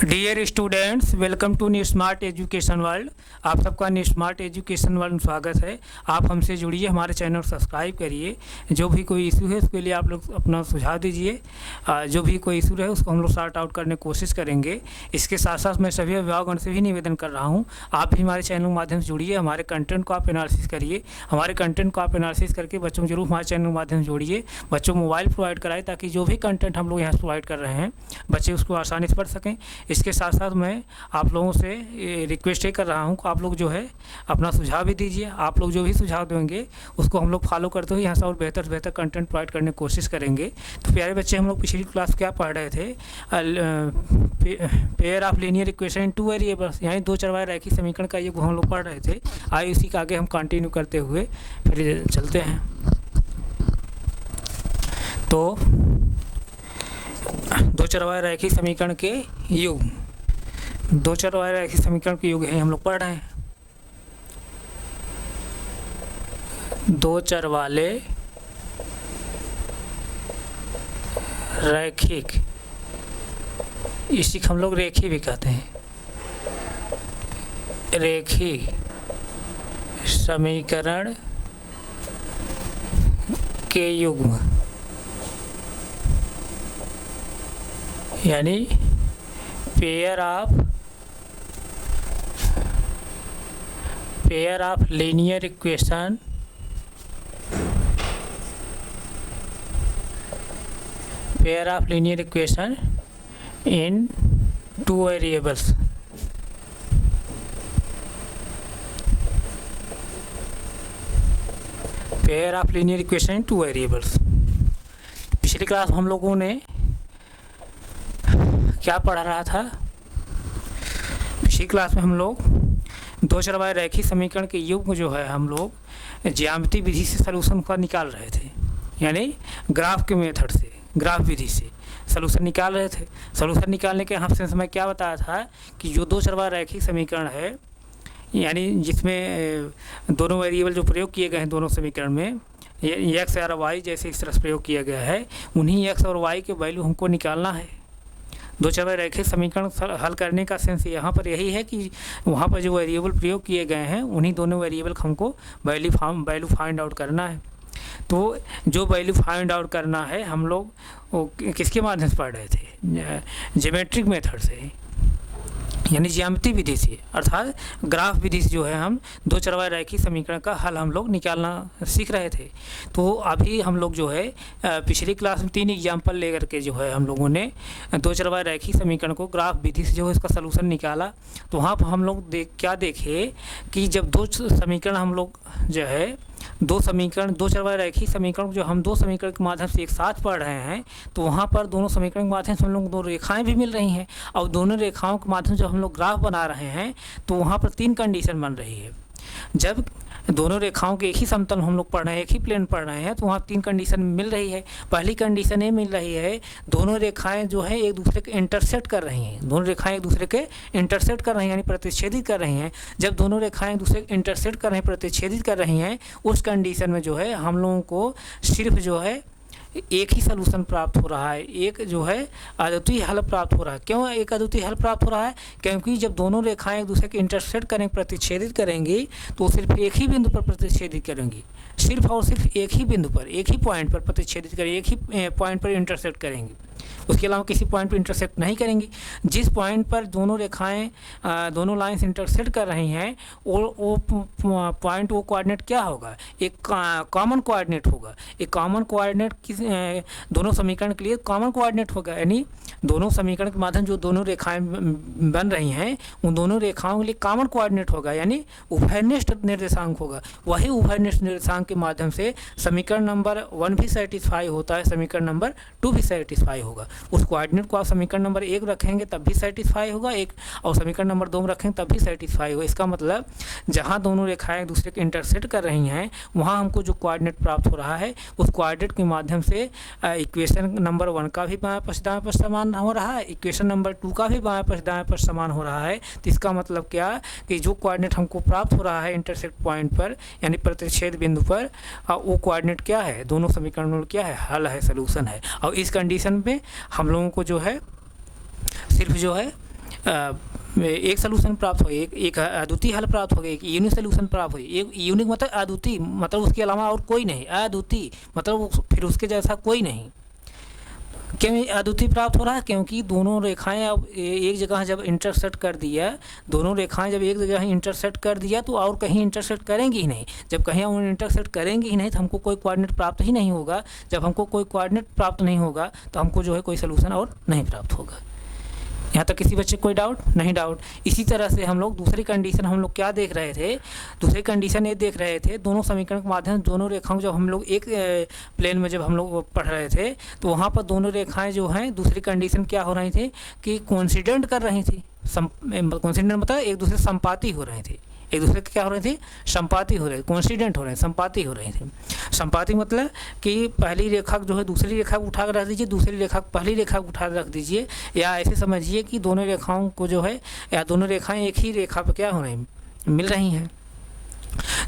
Dear students, welcome to new smart education world. आप सबका new smart education world में स्वागत है। आप हमसे जुड़िए, हमारे चैनल सब्सक्राइब करिए। जो भी कोई इशू है उसके लिए आप लोग अपना सुझाव दीजिए। जो भी कोई इशू रहे उसको हम लोग सॉर्ट आउट करने की कोशिश करेंगे। इसके साथ साथ मैं सभी अभिभावकों से भी निवेदन कर रहा हूँ, आप भी हमारे चैनल के माध्यम से जुड़िए। हमारे कंटेंट को आप एनालिसिस करिए। हमारे कंटेंट को आप एनालिसिस करके बच्चों को जरूर हमारे चैनल के माध्यम से जोड़िए। बच्चों को मोबाइल प्रोवाइड कराएं ताकि जो भी कंटेंट हम लोग यहाँ प्रोवाइड कर रहे हैं बच्चे उसको आसानी से पढ़ सकें। इसके साथ साथ मैं आप लोगों से रिक्वेस्ट ये कर रहा हूँ कि आप लोग जो है अपना सुझाव भी दीजिए। आप लोग जो भी सुझाव देंगे उसको हम लोग फॉलो करते हुए यहाँ से और बेहतर से बेहतर कंटेंट प्रोवाइड करने की कोशिश करेंगे। तो प्यारे बच्चे, हम लोग पिछली क्लास क्या पढ़ रहे थे? Pair of linear equation in two variables, यानी दो चरवाहे रैखिक समीकरण का योग हम लोग पढ़ रहे थे। आइए इसी का आगे हम कंटिन्यू करते हुए फिर चलते हैं। तो दो चरवाहे रैखिक समीकरण के योग, दो चरवाहे रैखिक समीकरण के योग है हम लोग पढ़ रहे हैं। दो चरवाले रैखिक, इसी को हम लोग रेखी भी कहते हैं, रेखिक समीकरण के युग्म, यानी pair of linear equation in two variables. Pair of linear equation in two variables. पिछली क्लास हम लोगों ने क्या पढ़ा रहा था? पिछली क्लास में हम लोग दो चरवाहे रैखिक समीकरण के युग्म जो है हम लोग ज्यामिति विधि से सलूशन का निकाल रहे थे, यानी ग्राफ के मेथड से, ग्राफ विधि से सलूशन निकाल रहे थे। सलूशन निकालने के हमसे समय क्या बताया था कि जो दो चरवाहा रैखिक समीकरण है, यानी जिसमें दोनों वेरिएबल जो प्रयोग किए गए हैं दोनों समीकरण में, एक्स और वाई जैसे इस तरह से प्रयोग किया गया है, उन्हीं एक्स और वाई के वैल्यू हमको निकालना है। दो चरवाहे रैखिक समीकरण हल करने का सेंस यहाँ पर यही है कि वहाँ पर जो वेरिएबल प्रयोग किए गए हैं उन्हीं दोनों वेरिएबल हमको वैल्यू फाइंड आउट करना है। तो जो वैल्यू फाइंड आउट करना है हम लोग वो किसके माध्यम से पढ़ रहे थे? ज्योमेट्रिक मेथड से, यानी ज्यामिति विधि से, अर्थात ग्राफ विधि से जो है हम दो चरवाहे रैखिक समीकरण का हल हम लोग निकालना सीख रहे थे। तो अभी हम लोग जो है पिछली क्लास में 3 एग्जाम्पल लेकर के जो है हम लोगों ने दो चरवाहे रैखिक समीकरण को ग्राफ विधि से जो है इसका सलूशन निकाला। तो वहाँ पर हम लोग क्या देखे कि जब दो समीकरण हम लोग जो है दो चरवाहे रैखिक समीकरण जो हम दो समीकरण के माध्यम से एक साथ पढ़ रहे हैं, तो वहाँ पर दोनों समीकरण के माध्यम से हम लोग दो रेखाएं भी मिल रही हैं, और दोनों रेखाओं के माध्यम से जब हम लोग ग्राफ बना रहे हैं तो वहाँ पर 3 कंडीशन बन रही है। जब दोनों रेखाओं के एक ही समतल हम लोग पढ़ रहे हैं, एक ही प्लेन पढ़ रहे हैं, तो वहाँ 3 कंडीशन मिल रही है। पहली कंडीशन ये मिल रही है, दोनों रेखाएं जो है एक दूसरे के इंटरसेक्ट कर रही हैं। दोनों रेखाएं एक दूसरे के इंटरसेक्ट कर रही हैं, यानी प्रतिच्छेदित कर रही हैं। जब दोनों रेखाएं एक दूसरे के इंटरसेक्ट कर रही हैं, प्रतिच्छेदित कर रही हैं, उस कंडीशन में जो है हम लोगों को सिर्फ जो है एक ही सलूशन प्राप्त हो रहा है, एक जो है अद्वितीय हल प्राप्त हो रहा है। क्यों एक अद्वितीय हल प्राप्त हो रहा है? क्योंकि जब दोनों रेखाएं एक दूसरे के इंटरसेक्ट करेंगे, प्रतिच्छेदित करेंगी, तो सिर्फ एक ही बिंदु पर प्रतिच्छेदित करेंगी, सिर्फ और सिर्फ एक ही बिंदु पर, एक ही पॉइंट पर प्रतिच्छेदित करेंगी, एक ही पॉइंट पर इंटरसेक्ट करेंगी, उसके अलावा किसी पॉइंट पर इंटरसेक्ट नहीं करेंगी। जिस पॉइंट पर दोनों रेखाएं दोनों लाइन्स इंटरसेक्ट कर रही हैं वो पॉइंट, वो कोऑर्डिनेट क्या होगा? एक कॉमन कोऑर्डिनेट होगा। एक कॉमन कोऑर्डिनेट किस दोनों समीकरण के लिए कॉमन कोऑर्डिनेट होगा, यानी दोनों समीकरण के माध्यम जो दोनों रेखाएं बन रही हैं उन दोनों रेखाओं के लिए कॉमन कोऑर्डिनेट होगा, यानी उभयनिष्ठ निर्देशांक होगा। वही उभयनिष्ठ निर्देशांक के माध्यम से समीकरण नंबर 1 भी सेटिस्फाई होता है, समीकरण नंबर 2 भी सेटिस्फाई होगा। उस कोऑर्डिनेट को आप समीकरण नंबर 1 रखेंगे तब भी सेटिस्फाई होगा एक, और समीकरण नंबर 2 में रखेंगे तब भी सेटिस्फाई होगा। इसका मतलब जहाँ दोनों रेखाएं एक दूसरे के इंटरसेक्ट कर रही हैं वहाँ हमको जो कोऑर्डिनेट प्राप्त हो रहा है उस कोऑर्डिनेट के माध्यम से इक्वेशन नंबर 1 का भी बाएं पक्ष दाएं पक्ष समान हो रहा है, इक्वेशन नंबर 2 का भी बाएं पक्ष दाएं पक्ष समान हो रहा है। तो इसका मतलब क्या कि जो कोऑर्डिनेट हमको प्राप्त हो रहा है इंटरसेक्ट पॉइंट पर, यानी प्रतिच्छेद बिंदु पर, वो कोऑर्डिनेट क्या है? दोनों समीकरणों में क्या है? हल है, सलूशन है। और इस कंडीशन पे हम लोगों को जो है सिर्फ जो है एक सलूशन प्राप्त हो, एक अद्वितीय हल प्राप्त हो गया, एक यूनिक सलूशन प्राप्त हो। एक यूनिक मतलब अद्वितीय, मतलब उसके अलावा और कोई नहीं। अद्वितीय मतलब फिर उसके जैसा कोई नहीं। क्यों अद्वितीय प्राप्त हो रहा है? क्योंकि दोनों रेखाएं अब एक जगह जब इंटरसेक्ट कर दिया, दोनों रेखाएं जब एक जगह इंटरसेक्ट कर दिया तो और कहीं इंटरसेक्ट करेंगी ही नहीं। जब कहीं हम इंटरसेक्ट करेंगी ही नहीं तो हमको कोई कोऑर्डिनेट प्राप्त ही नहीं होगा। जब हमको कोई कोऑर्डिनेट प्राप्त नहीं होगा तो हमको जो है कोई सलूशन और नहीं प्राप्त होगा। यहाँ तक किसी बच्चे कोई डाउट नहीं? डाउट। इसी तरह से हम लोग दूसरी कंडीशन हम लोग क्या देख रहे थे? दूसरी कंडीशन ये देख रहे थे, दोनों समीकरण के माध्यम से दोनों रेखाओं जब हम लोग एक प्लेन में जब हम लोग पढ़ रहे थे तो वहाँ पर दोनों रेखाएं जो हैं दूसरी कंडीशन क्या हो रही थी कि कोइंसिडेंट कर रही थी। कोइंसिडेंट मतलब एक दूसरे संपाती हो रहे थे, एक दूसरे के क्या हो रही थी? संपाती हो रहे थे, कोइंसिडेंट हो रहे थे, संपाती हो रही थी। संपाती मतलब कि पहली रेखा जो है दूसरी रेखा को उठा कर रख दीजिए, दूसरी रेखा पहली रेखा को उठा रख दीजिए, या ऐसे समझिए कि दोनों रेखाओं को जो है, या दोनों रेखाएं एक ही रेखा पर क्या हो रही मिल रही हैं।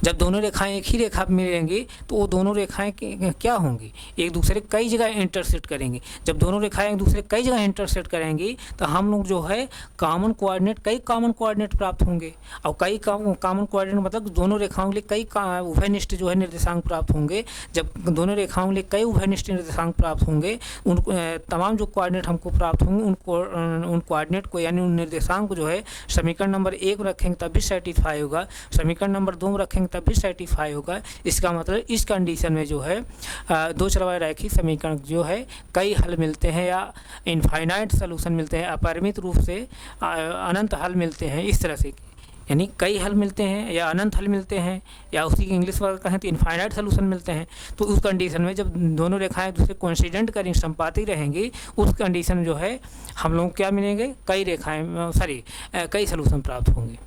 जब दोनों रेखाएं एक ही रेखा पर मिलेंगी तो वो दोनों रेखाएं क्या होंगी? एक दूसरे कई जगह इंटरसेक्ट करेंगी। जब दोनों रेखाएं एक दूसरे कई जगह इंटरसेक्ट करेंगी तो हम लोग जो है कॉमन कोऑर्डिनेट, कई कॉमन कोऑर्डिनेट प्राप्त होंगे। और कई कॉमन कोऑर्डिनेट मतलब दोनों रेखाओं के लिए कई उभयनिष्ठ जो है निर्देशांक प्राप्त होंगे। जब दोनों रेखाओं के लिए कई उभयनिष्ठ निर्देशांक प्राप्त होंगे, उन तमाम जो कोऑर्डिनेट हमको प्राप्त होंगे उन कोऑर्डिनेट को यानी उन निर्देशांक को जो है समीकरण नंबर 1 में रखेंगे तब भी सेटिस्फाई होगा, समीकरण नंबर 2 रखेंगे तब भी सेटिस्फाई होगा। इसका मतलब इस कंडीशन में जो है दो चरवाहे रैखिक समीकरण जो है कई हल मिलते हैं या इनफाइनाइट सॉल्यूशन मिलते हैं, अपरिमित रूप से अनंत हल मिलते हैं। इस तरह से यानी कई हल मिलते हैं या अनंत हल मिलते हैं, या उसी की इंग्लिश वर्ड कहें तो इनफाइनाइट सॉल्यूशन मिलते हैं। तो उस कंडीशन में जब दोनों रेखाएं दूसरे कोइंसिडेंट करेंगी, संपाती रहेंगी, उस कंडीशन जो है हम लोग क्या मिलेंगे? कई रेखाएं कई सॉल्यूशन प्राप्त होंगे।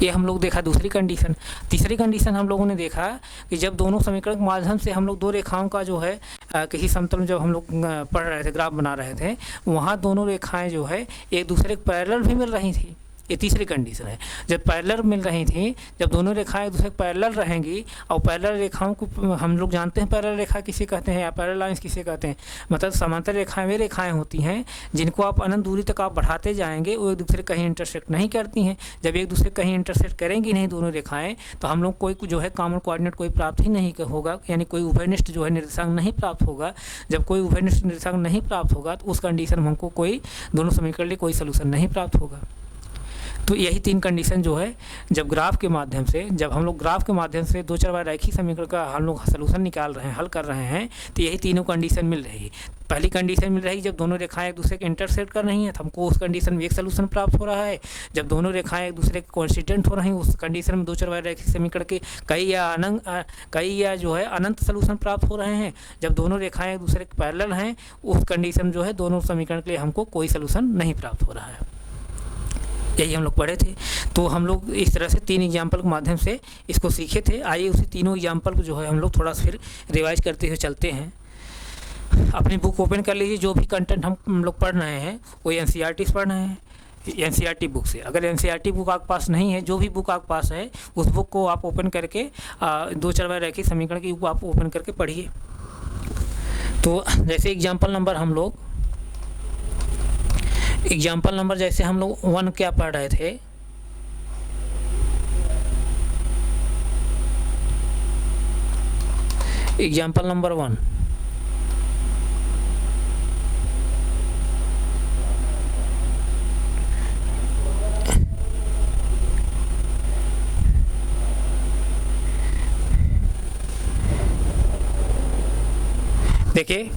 ये हम लोग देखा दूसरी कंडीशन। तीसरी कंडीशन हम लोगों ने देखा कि जब दोनों समीकरण के माध्यम से हम लोग दो रेखाओं का जो है किसी समतल में जब हम लोग पढ़ रहे थे, ग्राफ बना रहे थे, वहाँ दोनों रेखाएं जो है एक दूसरे के पैरेलल भी मिल रही थी। ये तीसरी कंडीशन है। जब पैरेलल मिल रही थी, जब दोनों रेखाएं एक दूसरे के पैरेलल रहेंगी, और पैरेलल रेखाओं को हम लोग जानते हैं पैरेलल रेखा किसे कहते हैं या पैरेलल लाइंस किसे कहते हैं। मतलब समांतर रेखाएं वे रेखाएं होती हैं जिनको आप अनंत दूरी तक आप बढ़ाते जाएंगे, वो एक दूसरे कहीं इंटरसेक्ट नहीं करती हैं। जब एक दूसरे कहीं इंटरसेक्ट करेंगी नहीं दोनों रेखाएं, तो हम लोग कोई जो है कॉमन कोऑर्डिनेट कोई प्राप्त ही नहीं होगा, यानी कोई उभयनिष्ठ जो है निर्देशांक नहीं प्राप्त होगा। जब कोई उभयनिष्ठ निर्देशांक नहीं प्राप्त होगा तो उस कंडीशन में हमको कोई दोनों समीकरण लिए कोई सोल्यूशन नहीं प्राप्त होगा। तो यही तीन कंडीशन जो है जब ग्राफ के माध्यम से, जब हम लोग ग्राफ के माध्यम से दो चरवाहे रैखिक समीकरण का हम लोग सलूशन निकाल रहे हैं, हल कर रहे हैं, तो यही तीनों कंडीशन मिल रही है। पहली कंडीशन मिल रही है जब दोनों रेखाएं एक दूसरे के इंटरसेक्ट कर रही हैं तो हमको उस कंडीशन में एक सलूशन प्राप्त हो रहा है। जब दोनों रेखाएं एक दूसरे के कोइंसिडेंट हो रही हैं उस कंडीशन में दो चरवाहे रैखिक समीकरण के कई या जो है अनंत सलूशन प्राप्त हो रहे हैं। जब दोनों रेखाएं एक दूसरे के पैरेलल हैं उस कंडीशन जो है दोनों समीकरण के लिए हमको कोई सलूशन नहीं प्राप्त हो रहा है। यही हम लोग पढ़े थे। तो हम लोग इस तरह से तीन एग्जाम्पल के माध्यम से इसको सीखे थे। आइए उसी तीनों एग्जाम्पल को जो है हम लोग थोड़ा सा फिर रिवाइज करते हुए चलते हैं। अपनी बुक ओपन कर लीजिए। जो भी कंटेंट हम लोग पढ़ रहे हैं वो NCERT पढ़ रहे हैं, NCERT बुक से। अगर NCERT बुक आपके पास नहीं है, जो भी बुक आपके पास है उस बुक को आप ओपन करके दो चरवाहे रैखिक समीकरण की बुक आप ओपन करके पढ़िए। तो जैसे एग्जाम्पल नंबर हम लोग जैसे हम लोग 1 क्या पढ़ रहे थे, एग्जाम्पल नंबर 1। देखिए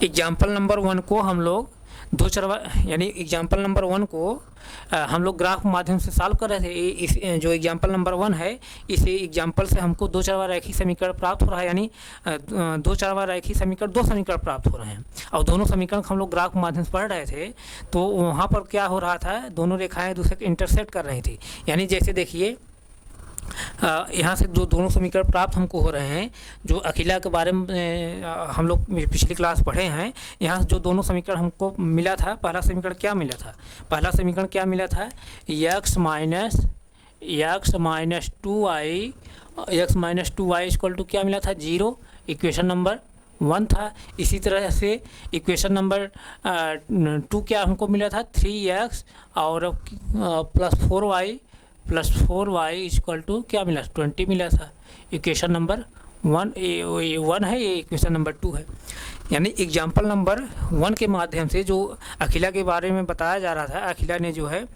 एग्जाम्पल नंबर 1 को हम लोग दो चरवाहे यानी एग्जाम्पल नंबर 1 को हम लोग ग्राफ के माध्यम से सॉल्व कर रहे थे। इस जो एग्जाम्पल नंबर 1 है इस एग्जाम्पल से हमको दो चरवाहे रैखिक समीकरण प्राप्त हो रहा है, यानी दो चरवाहे रैखिक समीकरण दो समीकरण प्राप्त हो रहे हैं। और दोनों समीकरण हम लोग ग्राफ के माध्यम से पढ़ रहे थे तो वहाँ पर क्या हो रहा था, दोनों रेखाएँ दूसरे को इंटरसेक्ट कर रही थी। यानी जैसे देखिए यहाँ से जो दोनों समीकरण प्राप्त हमको हो रहे हैं, जो अकेला के बारे में हम लोग पिछली क्लास पढ़े हैं, यहाँ जो दोनों समीकरण हमको मिला था, पहला समीकरण क्या मिला था, x minus 2y equal to क्या मिला था, 0। इक्वेशन नंबर 1 था। इसी तरह से इक्वेशन नंबर 2 क्या हमको मिला था, 3x और प्लस 4y इक्वल टू क्या मिला, 20 मिला था। इक्वेशन नंबर 1 है, ये इक्वेशन नंबर 2 है। यानी एग्जाम्पल नंबर 1 के माध्यम से जो अखिला के बारे में बताया जा रहा था, अखिला ने जो है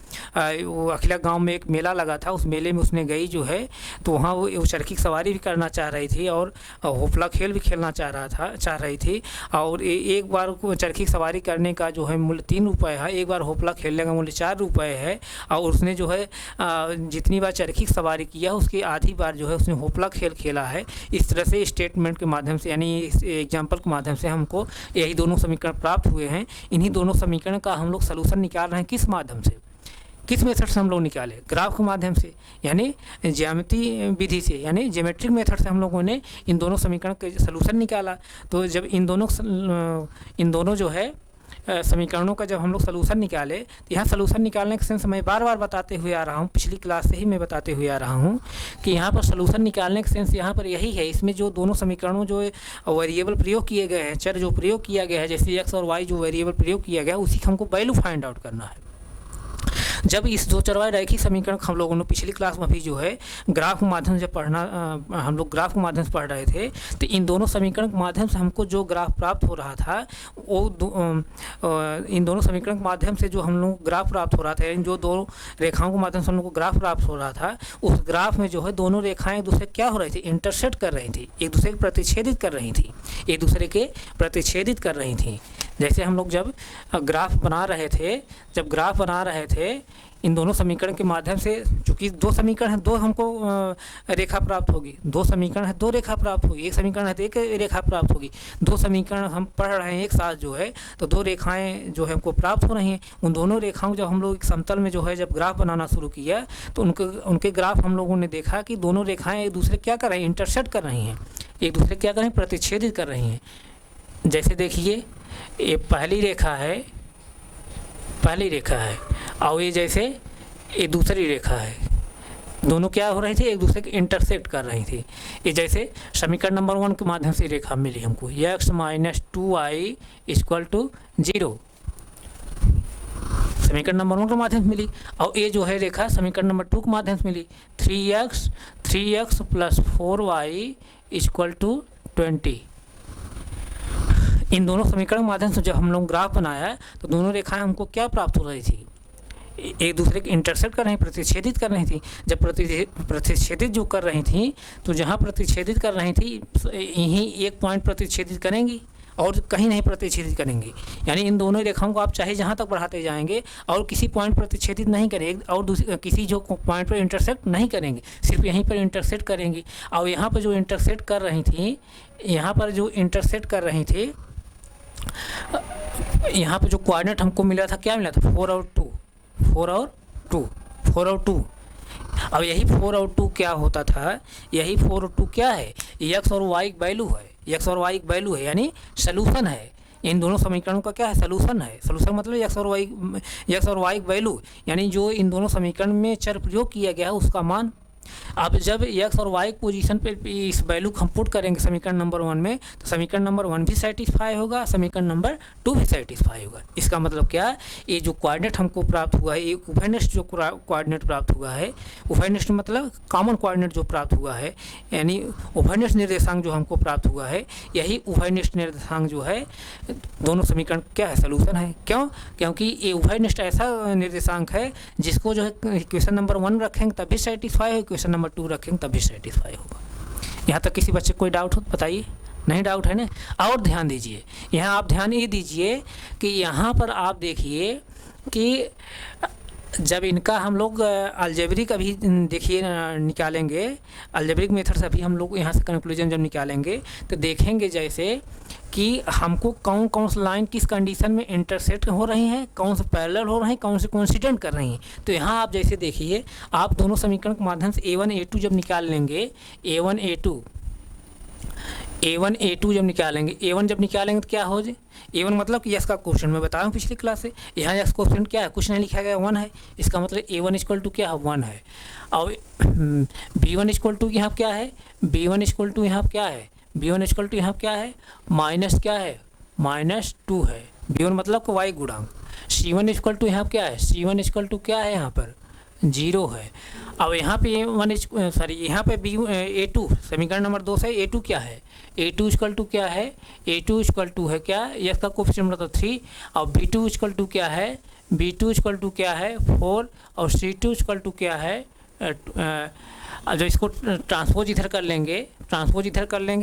वो अखिला गांव में एक मेला लगा था, उस मेले में उसने गई जो है, तो वहाँ वो चरखी की सवारी भी करना चाह रही थी और होपला खेल भी खेलना चाह रही थी। और एक बार चरखी की सवारी करने का जो है मूल्य 3 रुपये है, एक बार होपला खेलने का मूल्य 4 रुपये है। और उसने जो है जितनी बार चरखी की सवारी किया उसकी आधी बार जो है उसने होपला खेल खेला है। इस तरह से स्टेटमेंट के माध्यम से, यानी इस एग्जाम्पल के माध्यम से हमको यही दोनों समीकरण प्राप्त हुए हैं। इन्हीं दोनों समीकरण का हम लोग सलूशन निकाल रहे हैं। किस माध्यम से, किस मेथड से हम लोग निकाले, ग्राफ के माध्यम से, यानी ज्यामितीय विधि से, यानी ज्योमेट्रिक मेथड से हम लोगों ने इन दोनों समीकरण के सलूशन निकाला। तो जब इन दोनों जो है समीकरणों का जब हम लोग सलूशन निकाले, तो यहाँ सलूशन निकालने के सेंस मैं बार बार बताते हुए आ रहा हूँ, पिछली क्लास से ही मैं बताते हुए आ रहा हूँ कि यहाँ पर सलूशन निकालने के सेंस यहाँ पर यही है। इसमें जो दोनों समीकरणों जो वेरिएबल प्रयोग किए गए हैं, चर जो प्रयोग किया गया है, जैसे x और y जो वेरिएबल प्रयोग किया गया है, उसी का हमको वैल्यू फाइंड आउट करना है। जब इस दो चरवाई रैखिक समीकरण हम लोगों ने पिछली क्लास में भी जो है ग्राफ के माध्यम से पढ़ना, हम लोग ग्राफ के माध्यम से पढ़ रहे थे, तो इन दोनों समीकरण के माध्यम से हमको जो ग्राफ प्राप्त हो रहा था वो इन दोनों समीकरण के माध्यम से जो हम लोग ग्राफ प्राप्त हो रहा था, इन जो दो रेखाओं के माध्यम से हम लोग को ग्राफ प्राप्त हो रहा था, उस ग्राफ में जो है दोनों रेखाएं एक दूसरे क्या हो रही थी, इंटरसेक्ट कर रही थी, एक दूसरे के प्रतिच्छेदित कर रही थी, एक दूसरे के प्रतिच्छेदित कर रही थी। जैसे हम लोग जब ग्राफ बना रहे थे इन दोनों समीकरण के माध्यम से, चूँकि दो समीकरण हैं, दो हमको रेखा प्राप्त होगी, दो समीकरण है दो रेखा प्राप्त होगी, एक समीकरण है तो एक रेखा प्राप्त होगी। दो समीकरण हम पढ़ रहे हैं एक साथ जो है, तो दो रेखाएं जो है हमको प्राप्त हो रही हैं। उन दोनों रेखाओं जब हम लोग एक समतल में जो है जब ग्राफ बनाना शुरू किया, तो उनके ग्राफ हम लोगों ने देखा कि दोनों रेखाएँ एक दूसरे क्या कर रही हैं, इंटरसेक्ट कर रही हैं, एक दूसरे क्या कर रही हैं, प्रतिच्छेदित कर रही हैं। जैसे देखिए ये पहली रेखा है और ये जैसे ये दूसरी रेखा है, दोनों क्या हो रही थी, एक दूसरे के इंटरसेक्ट कर रही थी। ये जैसे समीकरण नंबर 1 के माध्यम से रेखा मिली हमको, x - 2y = 0, समीकरण नंबर 1 के माध्यम से मिली। और ये जो है रेखा समीकरण नंबर 2 के माध्यम से मिली, 3x + 4y = 20। इन दोनों समीकरण के माध्यम से जब हम लोग ग्राफ बनाया तो दोनों रेखाएं हमको क्या प्राप्त हो रही थी, एक दूसरे के इंटरसेक्ट कर रही, प्रतिच्छेदित कर रही थी। जब प्रतिच्छेदित जो कर रही थी, तो जहाँ प्रतिच्छेदित कर रही थी यहीं एक पॉइंट प्रतिच्छेदित करेंगी और कहीं नहीं प्रतिच्छेदित करेंगी। यानी इन दोनों रेखाओं को आप चाहे जहाँ तक बढ़ाते जाएंगे और किसी पॉइंट प्रतिच्छेदित नहीं करेंगे और किसी जो पॉइंट पर इंटरसेक्ट नहीं करेंगे, सिर्फ यहीं पर इंटरसेक्ट करेंगी। और यहाँ पर जो इंटरसेक्ट कर रही थी, यहाँ पर जो कोऑर्डिनेट हमको मिला था, क्या मिला था, 4 और 2। अब यही 4 और 2 क्या होता था, यही 4 और 2 क्या है, x और y की वैल्यू है, यानी सलूशन है। इन दोनों समीकरणों का क्या है, सलूशन है। सलूशन मतलब x और y की वैल्यू, यानी जो इन दोनों समीकरण में चर प्रयोग किया गया है उसका मान। अब जब x और y पोजीशन पे इस वैल्यू को हम पुट करेंगे समीकरण नंबर 1 में, तो समीकरण नंबर 1 भी सेटिस्फाई होगा, समीकरण नंबर 2 भी सेटिस्फाई होगा। इसका मतलब क्या है, ये जो कोऑर्डिनेट हमको प्राप्त हुआ है, ये उभयनिष्ठ जो कोऑर्डिनेट प्राप्त हुआ है, उभयनिष्ठ मतलब कॉमन कोऑर्डिनेट जो प्राप्त हुआ है, यानी उभयनिष्ठ निर्देशांक जो हमको प्राप्त हुआ है, यही उभयनिष्ठ निर्देशांक जो है दोनों समीकरण क्या है, सलूशन है। क्यों? क्योंकि ये उभयनिष्ठ ऐसा निर्देशांक है जिसको जो है इक्वेशन नंबर 1 रखेंगे तभी सेटिस्फाई हो, इक्वेशन नंबर 2 रखेंगे तभी सेटिस्फाई होगा। यहाँ तक किसी बच्चे को कोई डाउट हो बताइए, नहीं डाउट है ना। और ध्यान दीजिए, यहाँ आप ध्यान ये दीजिए कि यहाँ पर आप देखिए कि जब इनका हम लोग अलजेब्रिक अभी देखिए निकालेंगे, अलजेब्रिक मेथड से अभी हम लोग यहाँ से कंक्लूजन जब निकालेंगे तो देखेंगे जैसे कि हमको कौन सी लाइन किस कंडीशन में इंटरसेक्ट हो रही हैं, कौन से पैरेलल हो रहे हैं, कौन से कोइंसिडेंट कर रही हैं। तो यहाँ आप जैसे देखिए, आप दोनों समीकरण के माध्यम से A1 A2 जब निकाल लेंगे, A1 A2 जब निकालेंगे, A1 जब निकालेंगे तो क्या हो जाए, A1 मतलब कि यस का क्वेश्चन मैं बताया हूँ पिछली क्लास से, यहाँ यस क्वेश्चन क्या है, कुछ नहीं लिखा गया, 1 है, इसका मतलब A1 = क्या है, 1 है। और B1 = यहाँ क्या है, B1 = यहाँ क्या है, B1 इक्वल टू यहाँ क्या है, माइनस क्या है, -2 है। B1 मतलब को y गुणांक। C1 इक्वल टू यहाँ क्या है, C1 इक्वल टू क्या है, यहाँ पर 0 है। अब यहाँ पे यहाँ पे A2 समीकरण नंबर 2 से A2 क्या है, A2 इक्वल टू क्या है, A2 इक्वल टू है क्या, यस का कोफिशिएंट मतलब 3। और B2 इक्वल टू क्या है, B2 इक्वल टू क्या है 4। और C2 इक्वल टू क्या है, जो इसको ट्रांसपोज इधर कर लेंगे,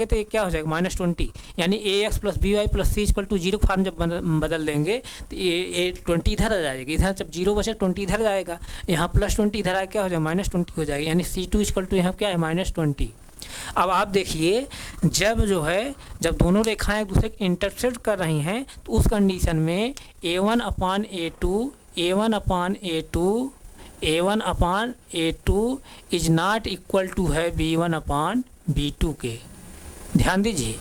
तो ये क्या हो जाएगा, -20। यानी AX + BY + C = 0 फॉर्म जब बदल देंगे तो ये 20 इधर आ जाएगी, इधर जब 0 बचे 20 इधर जाएगा, यहाँ +20 इधर आए क्या हो जाएगा, -20 हो जाएगा। यानी C2 इक्वल टू यहाँ क्या है, -20। अब आप देखिए, जब दोनों रेखाएं एक दूसरे को इंटरसेक्ट कर रही हैं तो उस कंडीशन में A1/A2 is not equal to है B1/B2 के। ध्यान दीजिए,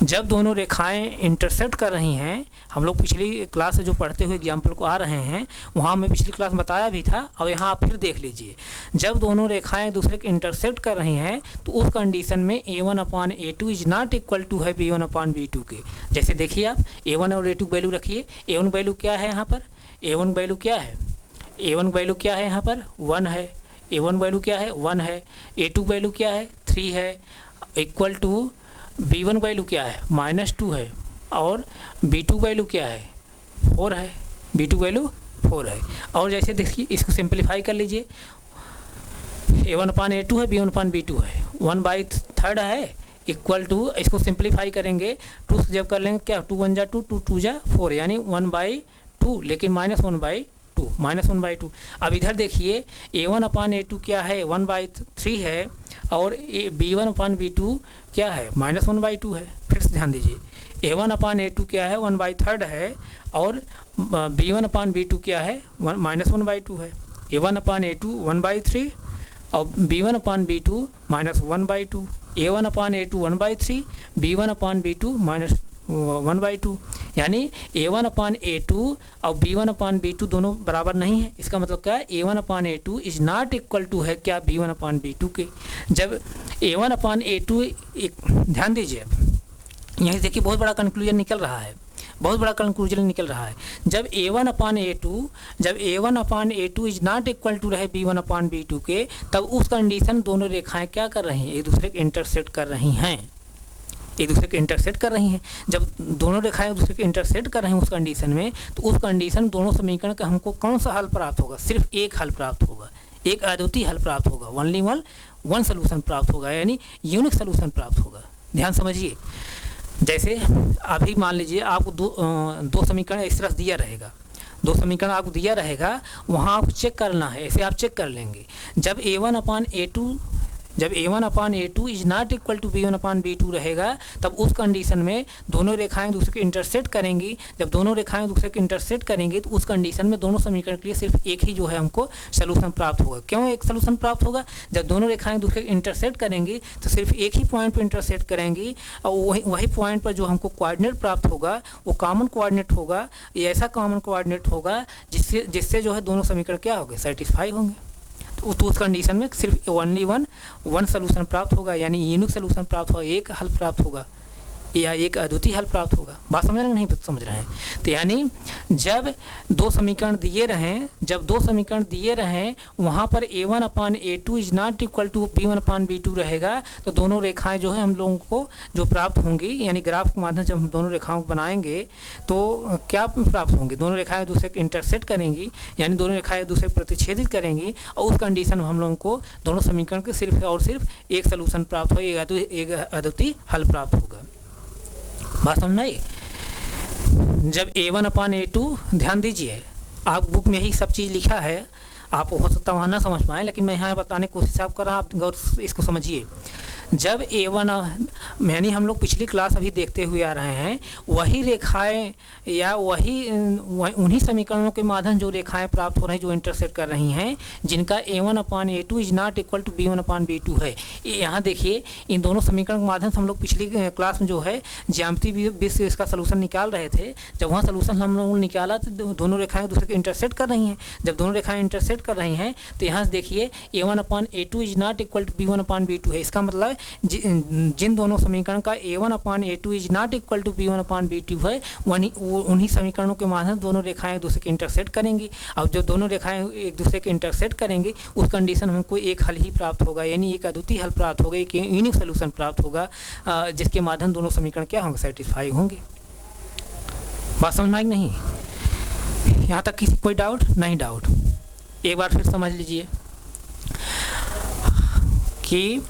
जब दोनों रेखाएं इंटरसेक्ट कर रही हैं, हम लोग पिछली क्लास से जो पढ़ते हुए एग्जाम्पल को आ रहे हैं, वहाँ मैं पिछली क्लास में बताया भी था, और यहाँ आप फिर देख लीजिए। जब दोनों रेखाएं एक दूसरे को इंटरसेक्ट कर रही हैं तो उस कंडीशन में A1/A2 is not equal to है B1/B2 के। जैसे देखिए, आप A1 और A2 वैल्यू रखिए। A1 वैल्यू क्या है यहाँ पर, A1 वैल्यू क्या है, A1 वैल्यू क्या है यहाँ पर 1 है। A1 वैल्यू क्या है 1 है। A2 वैल्यू क्या है 3 है। इक्वल टू B1 वैल्यू क्या है -2 है। और B2 वैल्यू क्या है 4 है। B2 वैल्यू 4 है। और जैसे देखिए, इसको सिंप्लीफाई कर लीजिए। A1/A2 है, B1/B2 है, 1/3 है। इक्वल टू, इसको सिंप्लीफाई करेंगे, 2 जब कर लेंगे क्या, 2 1 जा 2, 2 2 जा 4, यानी 1/2, लेकिन -1/2। अब इधर देखिए, A1/A2 क्या है 1/3 है, और B1/B2 क्या है -1/2 है। फिर से ध्यान दीजिए, A1/A2 क्या है 1/3 है, और B1/B2 क्या है -1/2 है। A1/A2 1/3 और B1/B2 -1/2। A1/A2 1/3, B1/B2 -1/2। यानी A1/A2 और B1/B2 दोनों बराबर नहीं है। इसका मतलब क्या है, A1/A2 is not equal to है क्या, B1/B2 के। जब A1/A2, ध्यान दीजिए, यहीं देखिए बहुत बड़ा कंक्लूजन निकल रहा है, जब A1/A2 is not equal to रहे B1/B2 के, तब उस कंडीशन दोनों रेखाएं क्या कर रही हैं, एक दूसरे को इंटरसेक्ट कर रही हैं। जब दोनों रेखाएं एक दूसरे को इंटरसेक्ट कर रही हैं उस कंडीशन में, तो उस कंडीशन दोनों समीकरण का हमको कौन सा हल प्राप्त होगा, सिर्फ एक हल प्राप्त होगा, एक अद्वितीय हल प्राप्त होगा, ओनली वन सोल्यूशन प्राप्त होगा, यानी यूनिक सोल्यूशन प्राप्त होगा। ध्यान समझिए, जैसे अभी मान लीजिए आपको दो समीकरण इस तरह दिया रहेगा, वहाँ आपको चेक करना है, ऐसे आप चेक कर लेंगे। जब A1/A2 is not equal to B1/B2 रहेगा, तब उस कंडीशन में दोनों रेखाएं दूसरे को इंटरसेक्ट करेंगी। जब दोनों रेखाएं दूसरे को इंटरसेक्ट करेंगी तो उस कंडीशन में दोनों समीकरण के लिए सिर्फ एक ही हमको सोल्यूशन प्राप्त होगा। क्यों एक सोल्यूशन प्राप्त होगा, जब दोनों रेखाएं दूसरे को इंटरसेक्ट करेंगी तो सिर्फ एक ही पॉइंट पर इंटरसेक्ट करेंगी, और वही पॉइंट पर जो हमको कोऑर्डिनेट प्राप्त होगा वो कॉमन कोऑर्डिनेट होगा। ये ऐसा कॉमन कोऑर्डिनेट होगा जिससे दोनों समीकरण क्या होंगे, सेटिस्फाई होंगे। तो उस कंडीशन में सिर्फ ओनली वन सोल्यूशन प्राप्त होगा, यानी यूनिक सोल्यूशन प्राप्त होगा, एक हल प्राप्त होगा या एक अद्वितीय हल प्राप्त होगा। बात समझ रहे हैं, नहीं समझ रहे हैं? तो यानी जब दो समीकरण दिए रहें वहाँ पर A1/A2 is not equal to B1/B2 रहेगा, तो दोनों रेखाएं हम लोगों को जो प्राप्त होंगी, यानी ग्राफ के माध्यम से हम दोनों रेखाओं को बनाएंगे तो क्या प्राप्त होंगे, दोनों रेखाएं दूसरे को इंटरसेक्ट करेंगी, यानी दोनों रेखाएं दूसरे को प्रतिच्छेदित करेंगी, और उस कंडीशन में हम लोगों को दोनों समीकरण के सिर्फ और सिर्फ एक सोल्यूशन प्राप्त होगा, तो एक अद्वितीय हल प्राप्त होगा। बात समझ आई? जब A1/A2, ध्यान दीजिए, आप बुक में ही सब चीज़ लिखा है, आप हो सकता वहाँ ना समझ पाएँ, लेकिन मैं यहाँ बताने की कोशिश आप कर रहा हूँ, आप गौर इसको समझिए। जब A1, यानी हम लोग पिछली क्लास अभी देखते हुए आ रहे हैं, वही रेखाएं या उन्हीं समीकरणों के माध्यम जो रेखाएं प्राप्त हो रही हैं, जो इंटरसेक्ट कर रही हैं, जिनका A1/A2 is not equal to B1/B2 है। यहाँ देखिए, इन दोनों समीकरण के माध्यम से हम लोग पिछली क्लास में ज्यामिति बेस से इसका सोल्यूशन निकाल रहे थे। जब वहाँ सोल्यूशन हम लोगों ने निकाला तो दोनों रेखाएं दूसरे को इंटरसेक्ट कर रही हैं। जब दोनों रेखाएं इंटरसेक्ट कर रही हैं तो यहाँ से देखिए A1/A2 is not equal to B1/B2 है। इसका मतलब जिन दोनों समीकरण का a1/a2 is not equal to b1/b2 है, उन्हीं समीकरणों के माध्यम से दोनों रेखाएं एक दूसरे के इंटरसेक्ट करेंगी। अब जो दोनों रेखाएं एक दूसरे के इंटरसेक्ट करेंगी उस कंडीशन में हमको एक हल ही प्राप्त होगा, यानी एक अद्वितीय हल प्राप्त होगा, एक यूनिक सोल्यूशन प्राप्त होगा, जिसके माध्यम दोनों समीकरण क्या होंगे, सेटिस्फाई होंगे। बात समझ में आई नहीं? यहाँ तक किसी कोई डाउट नहीं? डाउट एक बार फिर समझ लीजिए कि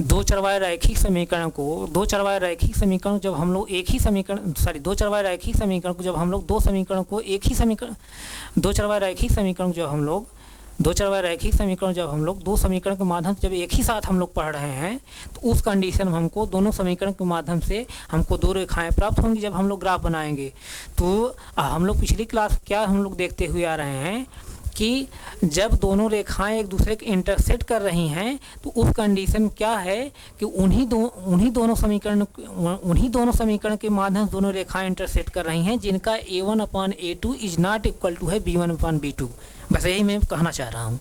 दो चरवाए रैखिक समीकरण को दो चरवाए रैखिक समीकरण जब हम लोग एक ही समीकरण दो चरवाए रैखिक समीकरण को जब हम लोग दो समीकरण को एक ही समीकरण दो चरवाए रैखिक समीकरण जब हम लोग दो चरवाए रैखिक समीकरण जब हम लोग दो समीकरण के माध्यम से जब एक ही साथ हम लोग पढ़ रहे हैं, तो उस कंडीशन में हमको दोनों समीकरण के माध्यम से हमको दो रेखाएं प्राप्त होंगी जब हम लोग ग्राफ बनाएंगे। तो हम लोग पिछली क्लास क्या हम लोग देखते हुए आ रहे हैं कि जब दोनों रेखाएं एक दूसरे के इंटरसेक्ट कर रही हैं तो उस कंडीशन क्या है कि उन्हीं दोनों समीकरण के माध्यम से दोनों रेखाएं इंटरसेक्ट कर रही हैं जिनका a1/a2 is not equal to है b1/b2। बस यही मैं कहना चाह रहा हूँ।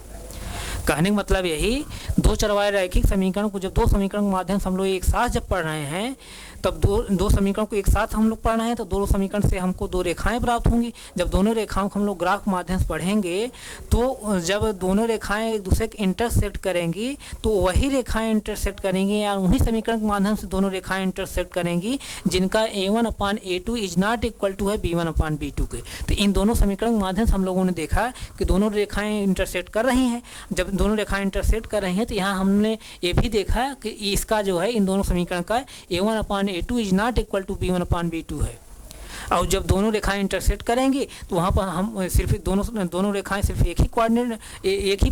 कहने का मतलब यही, दो चरवाए रैखिक समीकरण को जब दो समीकरण के माध्यम से हम लोग एक साथ जब पढ़ रहे हैं, तब दो समीकरण को एक साथ हम लोग पढ़ रहे हैं तो दोनों समीकरण से हमको दो रेखाएं प्राप्त होंगी। जब दोनों रेखाओं को हम लोग ग्राफ के माध्यम से पढ़ेंगे तो जब दोनों रेखाएं एक दूसरे के इंटरसेक्ट करेंगी तो वही रेखाएं इंटरसेक्ट करेंगी या उन्हीं समीकरण के माध्यम से दोनों रेखाएं इंटरसेक्ट करेंगी जिनका a1/a2 is not equal to है b1/b2 के। तो इन दोनों समीकरण के माध्यम से हम लोगों ने देखा कि दोनों रेखाएं इंटरसेक्ट कर रही हैं। जब दोनों रेखाएं इंटरसेक्ट कर रही हैं तो यहाँ हमने ये भी देखा कि इसका जो है इन दोनों समीकरण का a1/a2 is not equal to b1/b2 है। और जब दोनों रेखाएं इंटरसेक्ट करेंगी तो वहाँ पर हम सिर्फ दोनों रेखाएं सिर्फ एक ही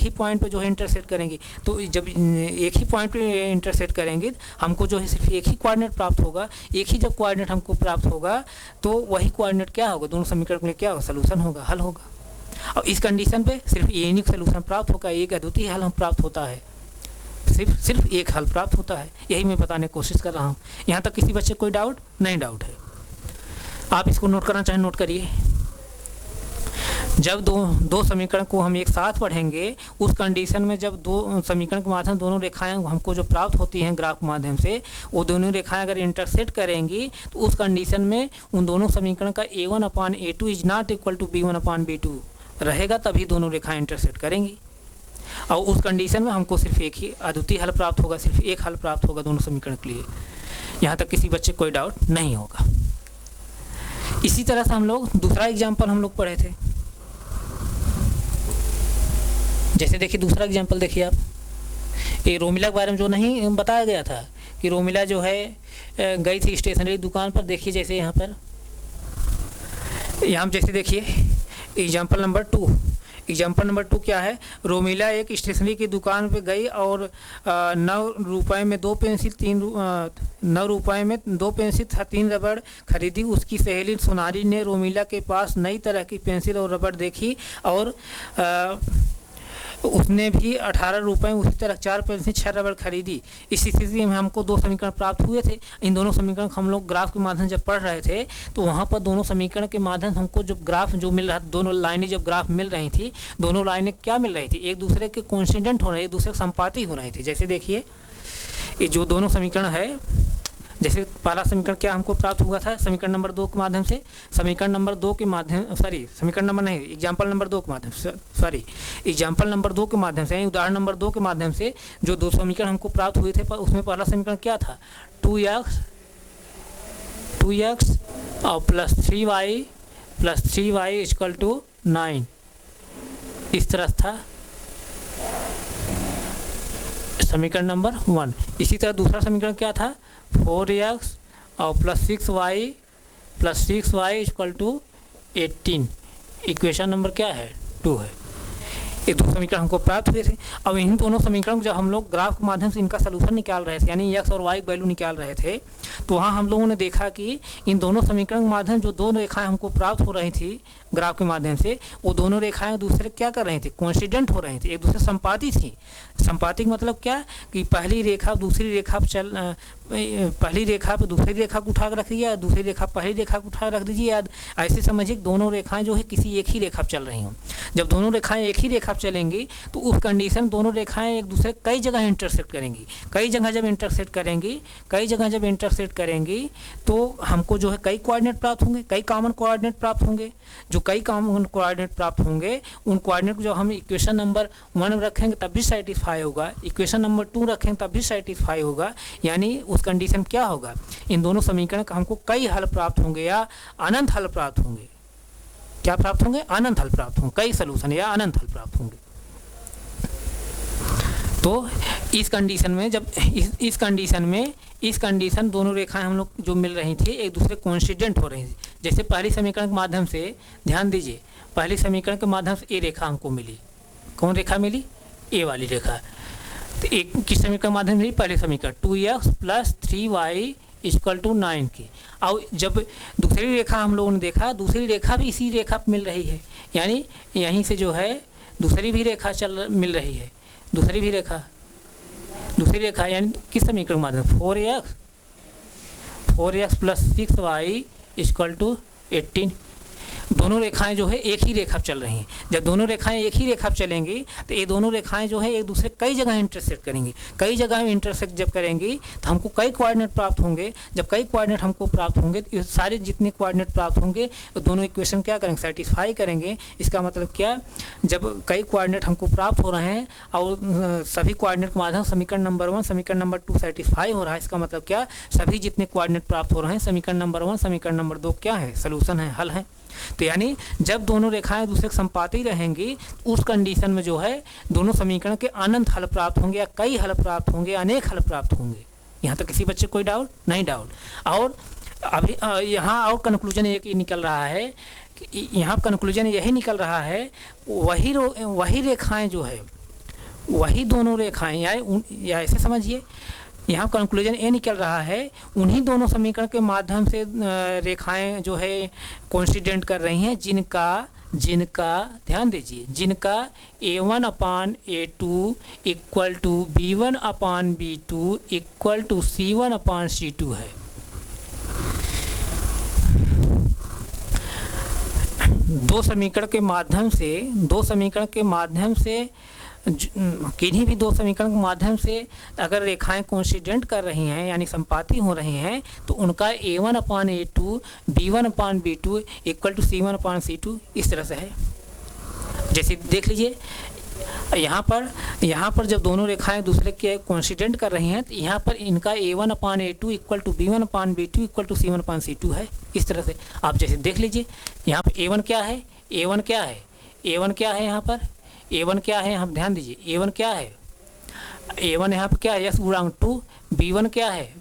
पॉइंट पे जो है इंटरसेक्ट करेंगी। तो जब एक ही पॉइंट पे इंटरसेक्ट करेंगे हमको जो है सिर्फ एक ही कोऑर्डिनेट प्राप्त होगा। एक ही जब कोऑर्डिनेट हमको प्राप्त होगा तो वही कोऑर्डिनेट क्या होगा, दोनों समीकरण के लिए क्या होगा, सोल्यूशन होगा, हल होगा। और इस कंडीशन पे सिर्फ यूनिक सोल्यूशन प्राप्त होगा, एक अद्वितीय हल हम प्राप्त होता है, सिर्फ एक हल प्राप्त होता है। यही मैं बताने की कोशिश कर रहा हूँ। यहाँ तक किसी बच्चे कोई डाउट नहीं? डाउट है? आप इसको नोट करना चाहें नोट करिए। जब दो समीकरण को हम एक साथ पढ़ेंगे उस कंडीशन में जब दो समीकरण के माध्यम दोनों रेखाएं हमको जो प्राप्त होती हैं ग्राफ के माध्यम से, वो दोनों रेखाएं अगर इंटरसेक्ट करेंगी तो उस कंडीशन में उन दोनों समीकरण का a1/a2 is not equal to b1/b2 रहेगा, तभी दोनों रेखाएं इंटरसेक्ट करेंगी। और उस कंडीशन में हमको सिर्फ एक ही अद्वितीय हल प्राप्त होगा, सिर्फ एक हल प्राप्त होगा दोनों समीकरण के लिए। यहाँ तक किसी बच्चे कोई डाउट नहीं होगा। इसी तरह से हम लोग दूसरा एग्जाम्पल हम लोग पढ़े थे। जैसे देखिए दूसरा एग्जाम्पल देखिए आप, ये रोमिला के बारे में जो नहीं बताया गया था कि रोमिला जो है गई थी स्टेशनरी दुकान पर। देखिए जैसे यहाँ पर जैसे देखिए एग्जाम्पल नंबर 2 क्या है, रोमिला एक स्टेशनरी की दुकान पे गई और 9 रुपए में 2 पेंसिल 3 रबड़ खरीदी। उसकी सहेली सोनाली ने रोमिला के पास नई तरह की पेंसिल और रबड़ देखी और उसने भी 18 रुपए में उसी तरह 4 पेंसिल 6 रबड़ खरीदी। इस स्थिति में हमको दो समीकरण प्राप्त हुए थे। इन दोनों समीकरण हम लोग ग्राफ के माध्यम से जब पढ़ रहे थे तो वहाँ पर दोनों समीकरण के माध्यम से हमको जो ग्राफ जो मिल रहा था, दोनों लाइनें जब ग्राफ मिल रही थी, दोनों लाइनें क्या मिल रही थी, एक दूसरे के कोइंसिडेंट हो रही, एक दूसरे के संपाती हो रही थी। जैसे देखिए ये जो दोनों समीकरण है, जैसे पहला समीकरण क्या हमको प्राप्त हुआ था समीकरण नंबर 2 के माध्यम से, एग्जाम्पल नंबर 2 के माध्यम से उदाहरण नंबर 2 के माध्यम से जो दो समीकरण हमको प्राप्त हुए थे, उसमें पहला समीकरण क्या था, 2x और प्लस 3y इक्वल टू 9, इस तरह था समीकरण नंबर 1। इसी तरह दूसरा समीकरण क्या था, 4x और plus 6y equal to 18, equation number क्या है, 2 है। ये दो समीकरण हमको प्राप्त हुए थे। अब इन दोनों समीकरण जब हम लोग ग्राफ के माध्यम से इनका सलूशन निकाल रहे थे, यानी x और y की वैल्यू निकाल रहे थे, तो वहाँ हम लोगों ने देखा कि इन दोनों समीकरण के माध्यम जो दो रेखाएं हमको प्राप्त हो रही थी ग्राफ के माध्यम से, वो दोनों रेखाएं दूसरे क्या कर रही थी, कोइंसिडेंट हो रही थी, एक दूसरे संपाती थी। संपाती का मतलब क्या कि पहली रेखा दूसरी रेखा पहली रेखा पर दूसरी रेखा को उठा कर रख दीजिए, दूसरी रेखा पहली रेखा को उठा कर रख दीजिए, या ऐसे समझिए दोनों रेखाएं जो है किसी एक ही रेखा पर चल रही हों। जब दोनों रेखाएं एक ही रेखा पर चलेंगी तो उस कंडीशन दोनों रेखाएं एक दूसरे कई जगह इंटरसेक्ट करेंगी। कई जगह जब इंटरसेक्ट करेंगी तो हमको जो है कई कोऑर्डिनेट प्राप्त होंगे, कई कॉमन कोऑर्डिनेट प्राप्त होंगे। जो कई कॉमन कोऑर्डिनेट प्राप्त होंगे उन कोऑर्डिनेट को जब हम इक्वेशन नंबर 1 रखेंगे तब भी सेटिस्फाई होगा, इक्वेशन नंबर 2 रखेंगे तब भी सेटिस्फाई होगा। यानी उस कंडीशन क्या होगा, इन दोनों समीकरण का हमको कई हल प्राप्त होंगे या अनंत हल प्राप्त होंगे। क्या प्राप्त होंगे? अनंत हल प्राप्त होंगे, कई सलूशन या अनंत हल प्राप्त होंगे। तो इस कंडीशन में जब इस कंडीशन दोनों रेखाएं हम लोग जो मिल रही थी एक दूसरे कोइंसिडेंट हो रही थी। जैसे पहली समीकरण के माध्यम से, ध्यान दीजिए, पहली समीकरण के माध्यम से ए रेखा हमको मिली। कौन रेखा मिली? ए वाली रेखा। तो एक किस समीकरण के माध्यम से मिली? पहले समीकरण 2x + 3y = 9 की। और जब दूसरी रेखा हम लोगों ने देखा, दूसरी रेखा भी इसी रेखा पर मिल रही है, यानी यहीं से जो है दूसरी भी रेखा मिल रही है। दूसरी रेखा यानी किस समीकरण के माध्यम? 4x + 6y = 18। दोनों रेखाएं जो है एक ही रेखा पर चल रही हैं। जब दोनों रेखाएं एक ही रेखा पर चलेंगी तो ये दोनों रेखाएं जो है एक दूसरे कई जगह इंटरसेक्ट करेंगी। कई जगह इंटरसेक्ट जब करेंगी तो हमको कई कोऑर्डिनेट प्राप्त होंगे। जब कई कोऑर्डिनेट हमको प्राप्त होंगे तो सारे जितने कोऑर्डिनेट प्राप्त होंगे तो दोनों इक्वेशन क्या करेंगे? सेटिस्फाई करेंगे। इसका मतलब क्या, जब कई कोऑर्डिनेट हमको प्राप्त हो रहे हैं और सभी कोऑर्डिनेट के माध्यम समीकरण नंबर 1 समीकरण नंबर 2 सेटिस्फाई हो रहा है, इसका मतलब क्या, सभी जितने कोऑर्डिनेट प्राप्त हो रहे हैं समीकरण नंबर 1 समीकरण नंबर 2 क्या है? सलूशन है, हल है। तो यानी जब दोनों रेखाएं दूसरे के संपाती रहेंगी उस कंडीशन में जो है दोनों समीकरण के अनंत हल प्राप्त होंगे या कई हल प्राप्त होंगे, अनेक हल प्राप्त होंगे। यहाँ तक किसी बच्चे कोई डाउट नहीं? डाउट। और अभी यहाँ और कंक्लूजन एक निकल रहा है कि यहाँ कंक्लूजन यही निकल रहा है, वही रेखाएं जो है, वही दोनों रेखाएं या ऐसे समझिए, यहाँ कंक्लूजन ये निकल रहा है उन्हीं दोनों समीकरण के माध्यम से रेखाएं जो है कोइंसिडेंट कर रही हैं जिनका ध्यान दीजिए, जिनका a1/a2 = b1/b2 = c1/c2 है। दो समीकरण के माध्यम से किन्हीं भी दो समीकरण के माध्यम से अगर रेखाएं कोइंसिडेंट कर रही हैं यानी संपाती हो रही हैं तो उनका a1/a2 b1/b2 = c1/c2 इस तरह से है। जैसे देख लीजिए, यहाँ पर जब दोनों रेखाएं दूसरे के कोइंसिडेंट कर रही हैं तो यहाँ पर इनका a1/a2 = b1/b2 = c1/c2 है। इस तरह से आप जैसे देख लीजिए, यहाँ पर a1 क्या है, यहाँ पर a1 क्या है, हम ध्यान दीजिए, a1 क्या है, a1 यहाँ पर क्या है, s गुणांक 2, b1 क्या है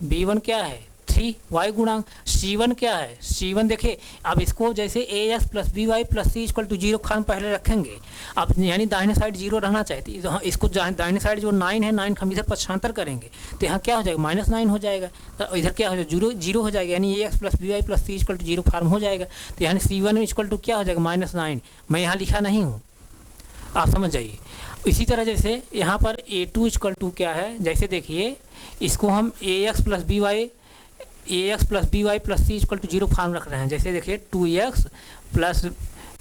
3, y गुणांक, c1 क्या है, c1 देखिए। अब इसको जैसे ax + by + c = 0 खान पहले रखेंगे, अब यानी दाहिने साइड 0 रहना चाहिए। तो इसको दाहिने साइड जो 9 है, 9 हम इधर पक्षांतर करेंगे तो यहाँ क्या हो जाएगा, -9 हो जाएगा। तो इधर क्या हो जाएगा, 0 हो जाएगा, यानी ax + by + c = 0 फार्म हो जाएगा। तो यानी c1 = क्या हो जाएगा, -9। मैं यहाँ लिखा नहीं हूँ, आप समझ जाइए। इसी तरह जैसे यहाँ पर a2 = क्या है, जैसे देखिए इसको हम ax + by + c = 0 फार्म रख रहे हैं। जैसे देखिए 2x +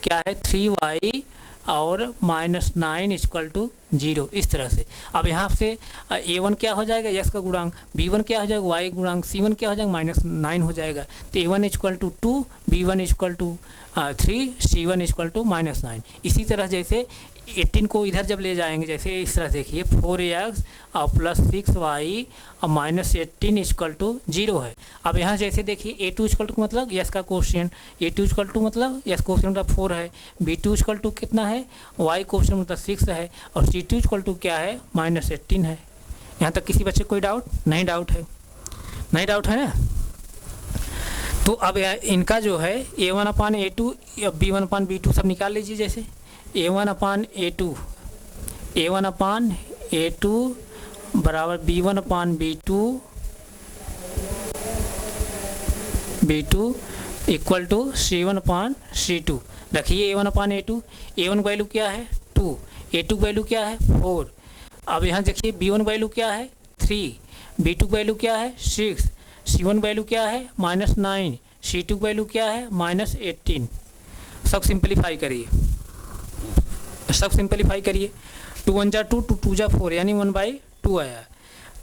क्या है 3y और -9 = 0, इस तरह से। अब यहाँ से a1 क्या हो जाएगा, x का गुणांक, b1 क्या हो जाएगा, y गुणांक, c1 क्या हो जाएगा, -9 हो जाएगा। तो a1 = 2, b1 = 3, c1 = -9। इसी तरह जैसे 18 को इधर जब ले जाएंगे, जैसे इस तरह देखिए 4x और +6y और -18 = 0 है। अब यहाँ जैसे देखिए a2 = मतलब यस का कोफिशिएंट, a2 = मतलब यस कोफिशिएंट मतलब 4 है, b2 = कितना है, y कोफिशिएंट मतलब 6 है, और c2 = क्या है, -18 है। यहाँ तक किसी बच्चे कोई डाउट नहीं? डाउट है ना? तो अब इनका जो है a1/a2 b1/b2 सब निकाल लीजिए। जैसे a1/a2 बराबर b1/b2 = c1/c2 रखिए। a1 वैल्यू क्या है, 2, a2 वैल्यू क्या है, 4। अब यहाँ देखिए b1 वैल्यू क्या है, 3, B2 की वैल्यू क्या है 6, C1 वैल्यू क्या है -9, C2 वैल्यू क्या है -18। सब सिंपलीफाई करिए, सब सिंपलीफाई करिए। 2 1 जा 2, 2 2 जा 4 यानी 1/2 आया।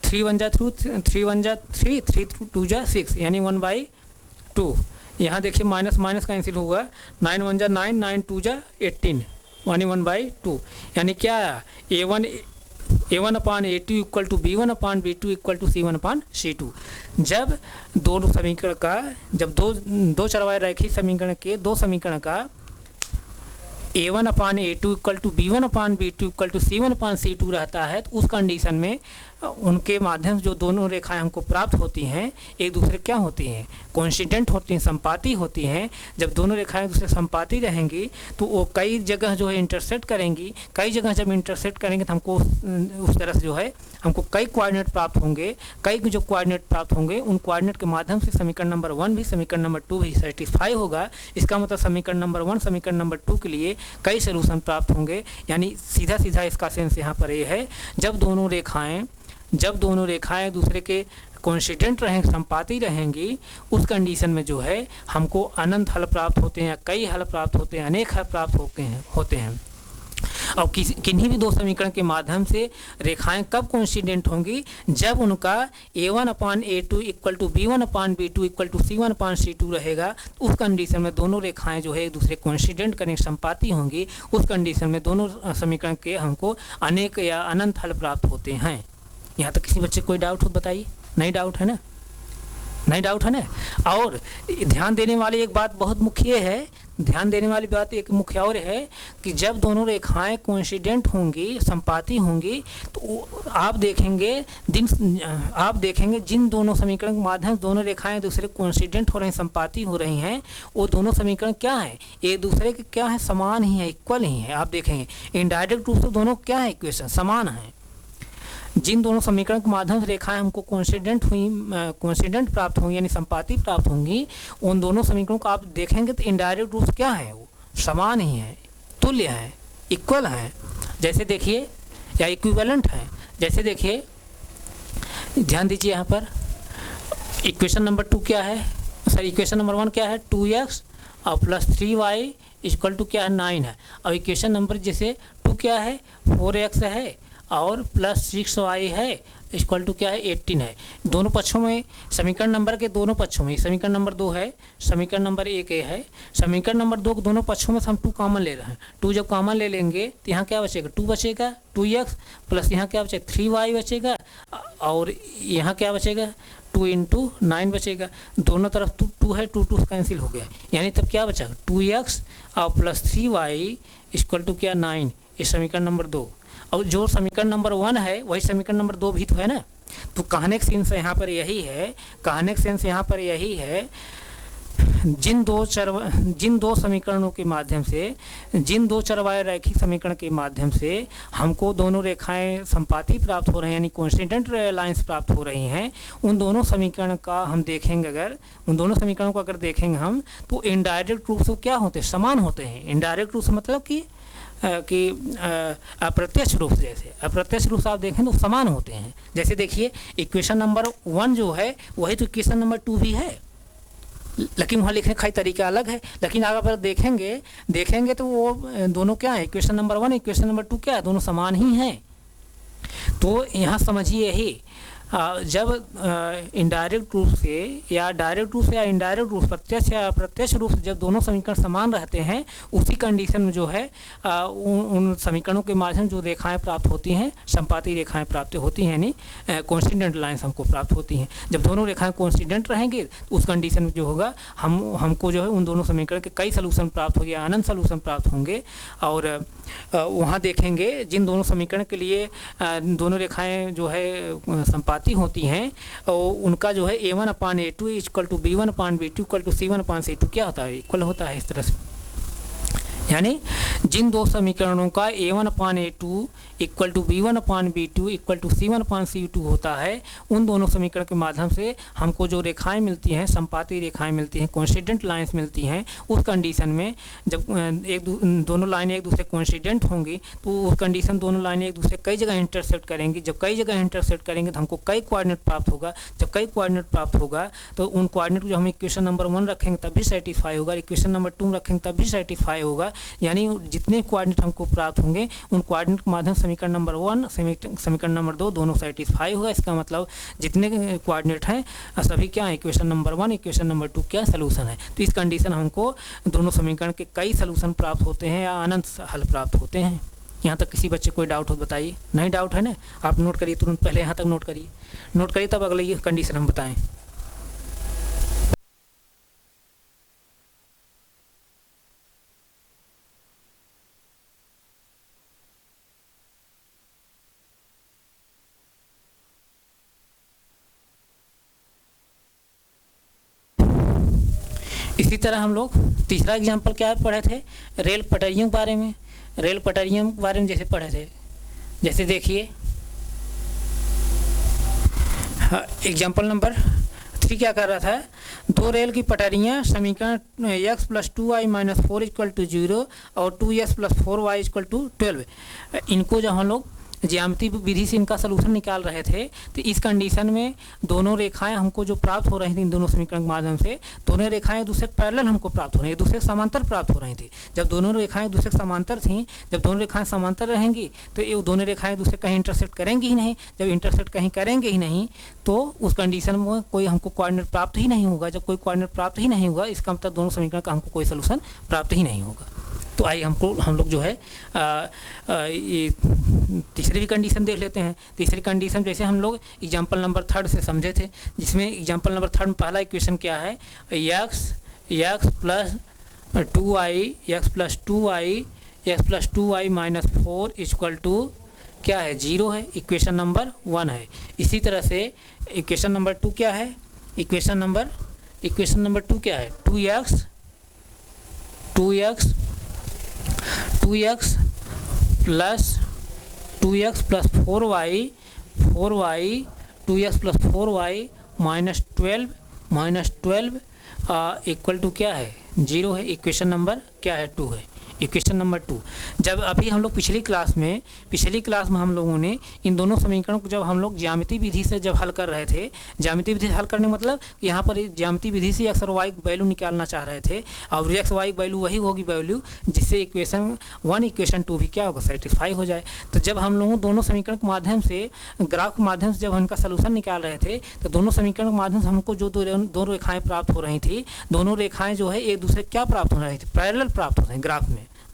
3 1 जा 3, 3 1 जा 3, 3 2 जा 6 यानी 1/2। यहाँ देखिए माइनस माइनस कैंसिल होगा, 9 1 जा 9, 9 2 जा 18 यानी 1/2। यानी क्या आया A1/A2 equal to B1/B2 equal to C1/C2। जब दोनों समीकरण का, जब दो चरवाए रैखिक समीकरण के दो समीकरण का A1/A2 equal to B1/B2 equal to C1/C2 रहता है, तो उस कंडीशन में उनके माध्यम से जो दोनों रेखाएं हमको प्राप्त होती हैं एक दूसरे क्या होती हैं, कोइंसिडेंट होती हैं, संपाती होती हैं। जब दोनों रेखाएं एक दूसरे संपाती रहेंगी तो वो कई जगह जो है इंटरसेक्ट करेंगी। कई जगह जब इंटरसेक्ट करेंगे तो हमको उस तरह से जो है हमको कई कोऑर्डिनेट प्राप्त होंगे। कई जो कोऑर्डिनेट प्राप्त होंगे उन कोऑर्डिनेट के माध्यम से समीकरण नंबर 1 भी समीकरण नंबर 2 भी सेटिस्फाई होगा। इसका मतलब समीकरण नंबर 1 समीकरण नंबर 2 के लिए कई सोल्यूशन प्राप्त होंगे। यानी सीधा सीधा इसका सेंस यहाँ पर ये है, जब दोनों रेखाएं दूसरे के कोइंसिडेंट रहेंगे, संपाती रहेंगी, उस कंडीशन में जो है हमको अनंत हल प्राप्त होते हैं, कई हल प्राप्त होते हैं, अनेक हल प्राप्त होते हैं। और किन्हीं भी दो समीकरण के माध्यम से रेखाएं कब कोइंसिडेंट होंगी, जब उनका A1/A2 equal to B1/B2 equal to C1/C2 रहेगा। उस कंडीशन में दोनों रेखाएं जो है एक दूसरे कोइंसिडेंट करेंगे, संपाती होंगी। उस कंडीशन में दोनों समीकरण के हमको अनेक या अनंत हल प्राप्त होते हैं। यहाँ तक किसी बच्चे कोई डाउट हो बताइए? नहीं डाउट है ना? नहीं डाउट है ना? और ध्यान देने वाली एक बात बहुत मुख्य है, ध्यान देने वाली बात एक मुख्य और है कि जब दोनों रेखाएं कोइंसिडेंट होंगी, संपाती होंगी, तो आप देखेंगे जिन दोनों समीकरण के माध्यम से दोनों रेखाएं दूसरे कोइंसिडेंट हो रही हैं, संपाती हो रही हैं, वो दोनों समीकरण क्या हैं, एक दूसरे के क्या है, समान ही है, इक्वल ही है। आप देखेंगे इनडायरेक्ट रूप से दोनों क्या है, इक्वेशन समान है। जिन दोनों समीकरण के माध्यम से रेखाएं हमको कोइंसिडेंट प्राप्त होंगी यानी संपाती प्राप्त होंगी, उन दोनों समीकरणों को आप देखेंगे तो इनडायरेक्ट रूप से क्या है, वो समान ही है, तुल्य है, इक्वल है। जैसे देखिए, या इक्विवेलेंट है। जैसे देखिए, ध्यान दीजिए यहाँ पर इक्वेशन नंबर 2 क्या है, सॉरी इक्वेशन नंबर 1 क्या है, 2x और प्लस 3y इक्वल टू क्या है 9 है। और इक्वेशन नंबर जैसे 2 क्या है 4x है और प्लस 6y है इक्वल टू क्या है 18 है। दोनों पक्षों में समीकरण नंबर के दोनों पक्षों में समीकरण नंबर 2 है, समीकरण नंबर 1 है। समीकरण नंबर 2 के दोनों पक्षों में हम 2 कॉमन ले रहे हैं। 2 जब कॉमन ले लेंगे तो यहाँ क्या बचेगा, 2 बचेगा, 2x प्लस यहाँ क्या बचेगा 3y बचेगा और यहाँ क्या बचेगा 2 × 9 बचेगा। दोनों तरफ 2 है, 2 कैंसिल हो गया। यानी तब क्या बचा 2x और प्लस 3y इक्वल टू क्या 9, ये समीकरण नंबर 2। और जो समीकरण नंबर 1 है वही समीकरण नंबर 2 भी तो है ना। तो कहने का सेंस यहाँ पर यही है, कहने का सेंस यहाँ पर यही है, जिन दो समीकरणों के माध्यम से, जिन दो चरवाए रैखिक समीकरण के माध्यम से हमको दोनों रेखाएं संपाती प्राप्त हो रही हैं यानी कोइंसिडेंट लाइंस प्राप्त हो रही हैं, उन दोनों समीकरण का हम देखेंगे, अगर उन दोनों समीकरणों को अगर देखेंगे हम तो इनडायरेक्ट रूप से क्या होते हैं, समान होते हैं। इनडायरेक्ट रूप से मतलब कि अप्रत्यक्ष रूप से, जैसे अप्रत्यक्ष रूप से आप देखें तो समान होते हैं। जैसे देखिए इक्वेशन नंबर 1 जो है वही तो इक्वेशन नंबर 2 भी है, लेकिन वहाँ लिखने का तरीका अलग है। लेकिन अगर देखेंगे तो वो दोनों क्या है, इक्वेशन नंबर 1 इक्वेशन नंबर 2 क्या है, दोनों समान ही हैं। तो यहाँ समझिए यही, जब इनडायरेक्ट रूप से या डायरेक्ट रूप से या इनडायरेक्ट रूप, प्रत्यक्ष या अप्रत्यक्ष रूप से जब दोनों समीकरण समान रहते हैं, उसी कंडीशन में जो है उन समीकरणों के माध्यम जो रेखाएं प्राप्त होती हैं, संपाती रेखाएं प्राप्त होती हैं, यानी कोइंसिडेंट लाइंस हमको प्राप्त होती हैं। जब दोनों रेखाएं कोइंसिडेंट रहेंगे तो उस कंडीशन में जो होगा हमको जो है उन दोनों समीकरण के कई सोल्यूशन प्राप्त होंगे, अनंत सोल्यूशन प्राप्त होंगे। और वहाँ देखेंगे जिन दोनों समीकरण के लिए दोनों रेखाएं जो है संपाती होती हैं, और उनका जो है A1/A2 equal to B1/B2 equal to C1/C2 क्या होता है, इक्वल होता है। इस तरह से यानी जिन दो समीकरणों का a1/a2 equal to b1/b2 equal to c1/c2 होता है, उन दोनों समीकरण के माध्यम से हमको जो रेखाएं मिलती हैं, संपाती रेखाएं मिलती हैं, कोइंसिडेंट लाइंस मिलती हैं, उस कंडीशन में जब दोनों लाइनें एक दूसरे कोइंसिडेंट होंगी तो उस कंडीशन दोनों लाइनें एक दूसरे कई जगह इंटरसेक्ट करेंगी। जब कई जगह इंटरसेक्ट करेंगे तो हमको कई कोऑर्डिनेट प्राप्त होगा। जब कई कोऑर्डिनेट प्राप्त होगा तो उन कोऑर्डिनेट को जो हम इक्वेशन नंबर 1 रखेंगे तब भी सेटिस्फाई होगा, इक्वेशन नंबर 2 रखेंगे तब भी सेटिस्फाई होगा। यानी जितने कोऑर्डिनेट हमको प्राप्त होंगे उन कोऑर्डिनेट के माध्यम समीकरण नंबर 1 समीकरण नंबर 2 दोनों सेटिस्फाई होगा। इसका मतलब जितने कोऑर्डिनेट हैं सभी क्या है, इक्वेशन नंबर 1 इक्वेशन नंबर 2 क्या सलूशन है। तो इस कंडीशन हमको दोनों समीकरण के कई सलूशन प्राप्त होते हैं या अनंत हल प्राप्त होते हैं। यहाँ तक किसी बच्चे कोई डाउट हो बताइए। नहीं डाउट है ना, आप नोट करिए तुरंत, पहले यहाँ तक नोट करिए तब अगले ये कंडीशन हम बताएं। इसी तरह हम लोग तीसरा एग्जाम्पल क्या पढ़े थे, रेल पटरियों के बारे में। रेल पटरियों के बारे में जैसे पढ़े थे, जैसे देखिए एग्जाम्पल नंबर 3 क्या कर रहा था, दो रेल की पटरियाँ समीकरण x + 2y - 4 = 0 और 2s + 4y = 12, इनको जब हम लोग ज्यामिति विधि से इनका सलूशन निकाल रहे थे तो इस कंडीशन में दोनों रेखाएं हमको जो प्राप्त हो रही थी इन दोनों समीकरण के माध्यम से, दोनों रेखाएं एक दूसरे पैरेलल हमको प्राप्त हो रही, एक दूसरे समांतर प्राप्त हो रही थी। जब दोनों रेखाएं एक दूसरे समांतर थीं, जब दोनों रेखाएं समांतर रहेंगी तो ये दोनों रेखाएं एक दूसरे कहीं इंटरसेक्ट करेंगी ही नहीं। जब इंटरसेक्ट कहीं करेंगे ही नहीं तो उस कंडीशन में कोई हमको कोऑर्डिनेट प्राप्त ही नहीं होगा। जब कोई कोऑर्डिनेट प्राप्त ही नहीं होगा इसका मतलब दोनों समीकरण का हमको कोई सलूशन प्राप्त ही नहीं होगा। तो आइए हम लोग जो है ये तीसरी भी कंडीशन देख लेते हैं। तीसरी कंडीशन जैसे हम लोग एग्जाम्पल नंबर 3 से समझे थे, जिसमें एग्जाम्पल नंबर 3 में पहला इक्वेशन क्या है, x + 2y - 4 = क्या है, 0 है, इक्वेशन नंबर 1 है। इसी तरह से इक्वेशन नंबर 2 क्या है, इक्वेशन नंबर 2 क्या है, 2x + 4y 2x + 4y - 12 equal to क्या है, 0 है, इक्वेशन नंबर क्या है, 2 है, इक्वेशन नंबर 2। जब अभी हम लोग पिछली क्लास में हम लोगों ने इन दोनों समीकरणों को जब हम लोग ज्यामिति विधि से जब हल कर रहे थे, ज्यामिति विधि हल करने मतलब यहाँ पर ज्यामिति विधि से x और y की वैल्यू निकालना चाह रहे थे और x y की वैल्यू वही होगी वैल्यू जिससे इक्वेशन 1 इक्वेशन 2 भी क्या होगा, सेटिस्फाई हो जाए। तो जब हम लोगों दोनों समीकरण के माध्यम से, ग्राफ के माध्यम से जब उनका सलूशन निकाल रहे थे तो दोनों समीकरण के माध्यम से हमको जो दो रेखाएँ प्राप्त हो रही थी, दोनों रेखाएँ जो है एक दूसरे क्या प्राप्त हो रही थी, पैरेलल प्राप्त हो रही हैं।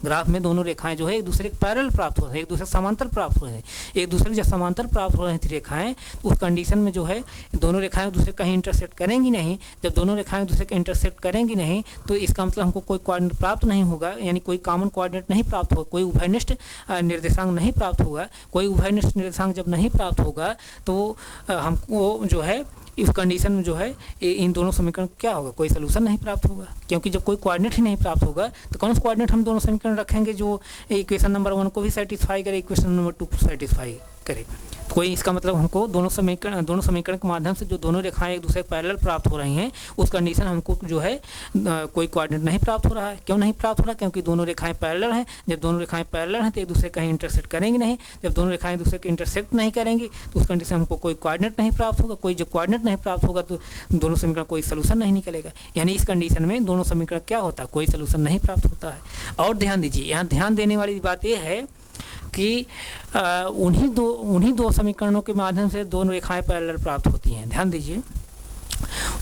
ग्राफ में दोनों रेखाएं जो है एक दूसरे के पैरेलल प्राप्त हो रही है, एक दूसरे समांतर प्राप्त हो रही है। एक दूसरे जब समांतर प्राप्त हो रही थी रेखाएं, उस कंडीशन में जो है दोनों रेखाएं एक दूसरे कहीं इंटरसेक्ट करेंगी नहीं। जब दोनों रेखाएं एक दूसरे के इंटरसेक्ट करेंगी नहीं तो इसका मतलब हमको कोई कोऑर्डिनेट प्राप्त नहीं होगा, यानी कोई कॉमन कोऑर्डिनेट नहीं प्राप्त होगा, कोई उभयनिष्ठ निर्देशांक नहीं प्राप्त होगा। कोई उभयनिष्ठ निर्देशांक जब नहीं प्राप्त होगा तो हमको जो है इस कंडीशन में जो है इन दोनों समीकरण क्या होगा, कोई सलूशन नहीं प्राप्त होगा। क्योंकि जब कोई कोऑर्डिनेट ही नहीं प्राप्त होगा तो कौन सा कोऑर्डिनेट हम दोनों समीकरण रखेंगे जो इक्वेशन नंबर 1 को भी सेटिस्फाई करे, इक्वेशन नंबर 2 को सेटिस्फाई करे। कोई इसका मतलब हमको दोनों समीकरण के माध्यम से जो दोनों रेखाएं एक दूसरे पैरेलल प्राप्त हो रही हैं उस कंडीशन हमको जो है कोई कोऑर्डिनेट नहीं प्राप्त हो रहा है। क्यों नहीं प्राप्त हो रहा है, क्योंकि दोनों रेखाएं पैरेलल हैं। जब दोनों रेखाएं पैरेलल हैं तो एक दूसरे कहीं इंटरसेक्ट करेंगी नहीं। जब दोनों रेखाएं एक दूसरे के इंटरसेक्ट नहीं करेंगी तो उस कंडीशन हमको कोई कोऑर्डिनेट नहीं प्राप्त होगा। कोई जब कोऑर्डिनेट नहीं प्राप्त होगा तो दोनों समीकरण कोई सलूशन नहीं निकलेगा। यानी इस कंडीशन में दोनों समीकरण क्या होता है, कोई सलूशन नहीं प्राप्त होता है। और ध्यान दीजिए, यहाँ ध्यान देने वाली बात यह है कि उन्हीं दो समीकरणों के माध्यम से दोनों रेखाएं पैरेलल प्राप्त होती हैं। ध्यान दीजिए,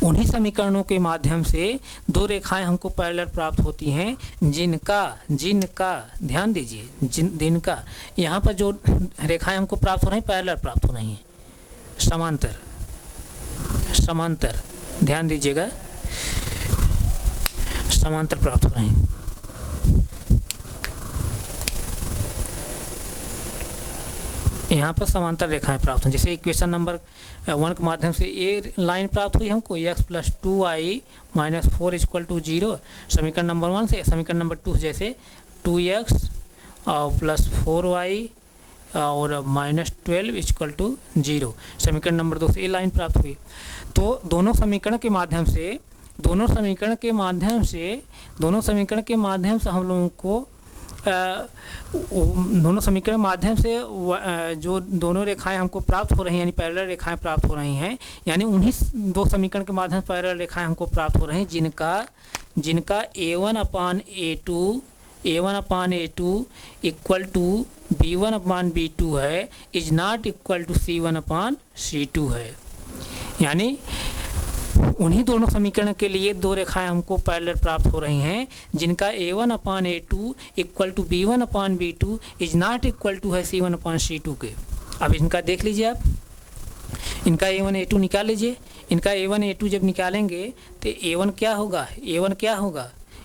उन्हीं समीकरणों के माध्यम से दो रेखाएं हमको पैरेलल प्राप्त होती हैं जिनका ध्यान दीजिए, जिनका यहाँ पर जो रेखाएं हमको प्राप्त हो रही हैं पैरेलल प्राप्त हो रही हैं, समांतर ध्यान दीजिएगा, समांतर प्राप्त हो रही हैं। यहाँ पर समांतर रेखाएं प्राप्त हुई। जैसे इक्वेशन नंबर 1 के माध्यम से ये लाइन प्राप्त हुई हमको x + 2y - 4 = 0 समीकरण नंबर 1 से। समीकरण नंबर 2 जैसे 2x और प्लस 4y और -12 इक्वल टू 0। समीकरण नंबर 2 से ये लाइन प्राप्त हुई। तो दोनों समीकरण के माध्यम से दोनों समीकरण के माध्यम से हम लोगों को दोनों समीकरण माध्यम से जो दोनों रेखाएं हमको प्राप्त हो रही हैं, यानी पैरेलल रेखाएं प्राप्त हो रही हैं, यानी उन्हीं दो समीकरण के माध्यम से पैरेलल रेखाएं हमको प्राप्त हो रही हैं जिनका a1/a2 इक्वल टू b1/b2 है, is not equal to c1/c2 है। यानी उन्हीं दोनों समीकरण के लिए दो रेखाएं हमको पैरेलल प्राप्त हो रही हैं जिनका a1/a2 equal to b1/b2 is not equal to है c1/c2 के। अब इनका देख लीजिए, आप इनका a1 a2 निकाल लीजिए। इनका a1 a2 जब निकालेंगे तो a1 क्या होगा,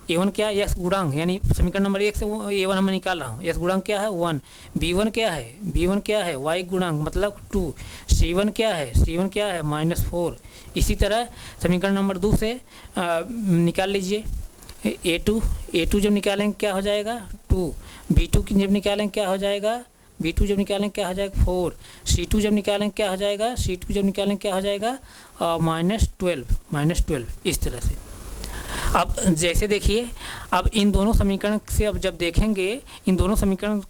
a1 क्या यस गुणांक, यानी समीकरण नंबर 1 से a1 मैं निकाल रहा हूँ। यस गुणांक क्या है 1, b1 क्या है y गुणांक मतलब 2, c1 क्या है -4। इसी तरह समीकरण नंबर 2 से निकाल लीजिए a2 जब निकालेंगे क्या हो जाएगा 2, b2 जब निकालेंगे क्या हो जाएगा 4, c2 जब निकालेंगे क्या हो जाएगा -12। इस तरह से अब जैसे देखिए, अब इन दोनों समीकरण से अब जब देखेंगे इन दोनों समीकरण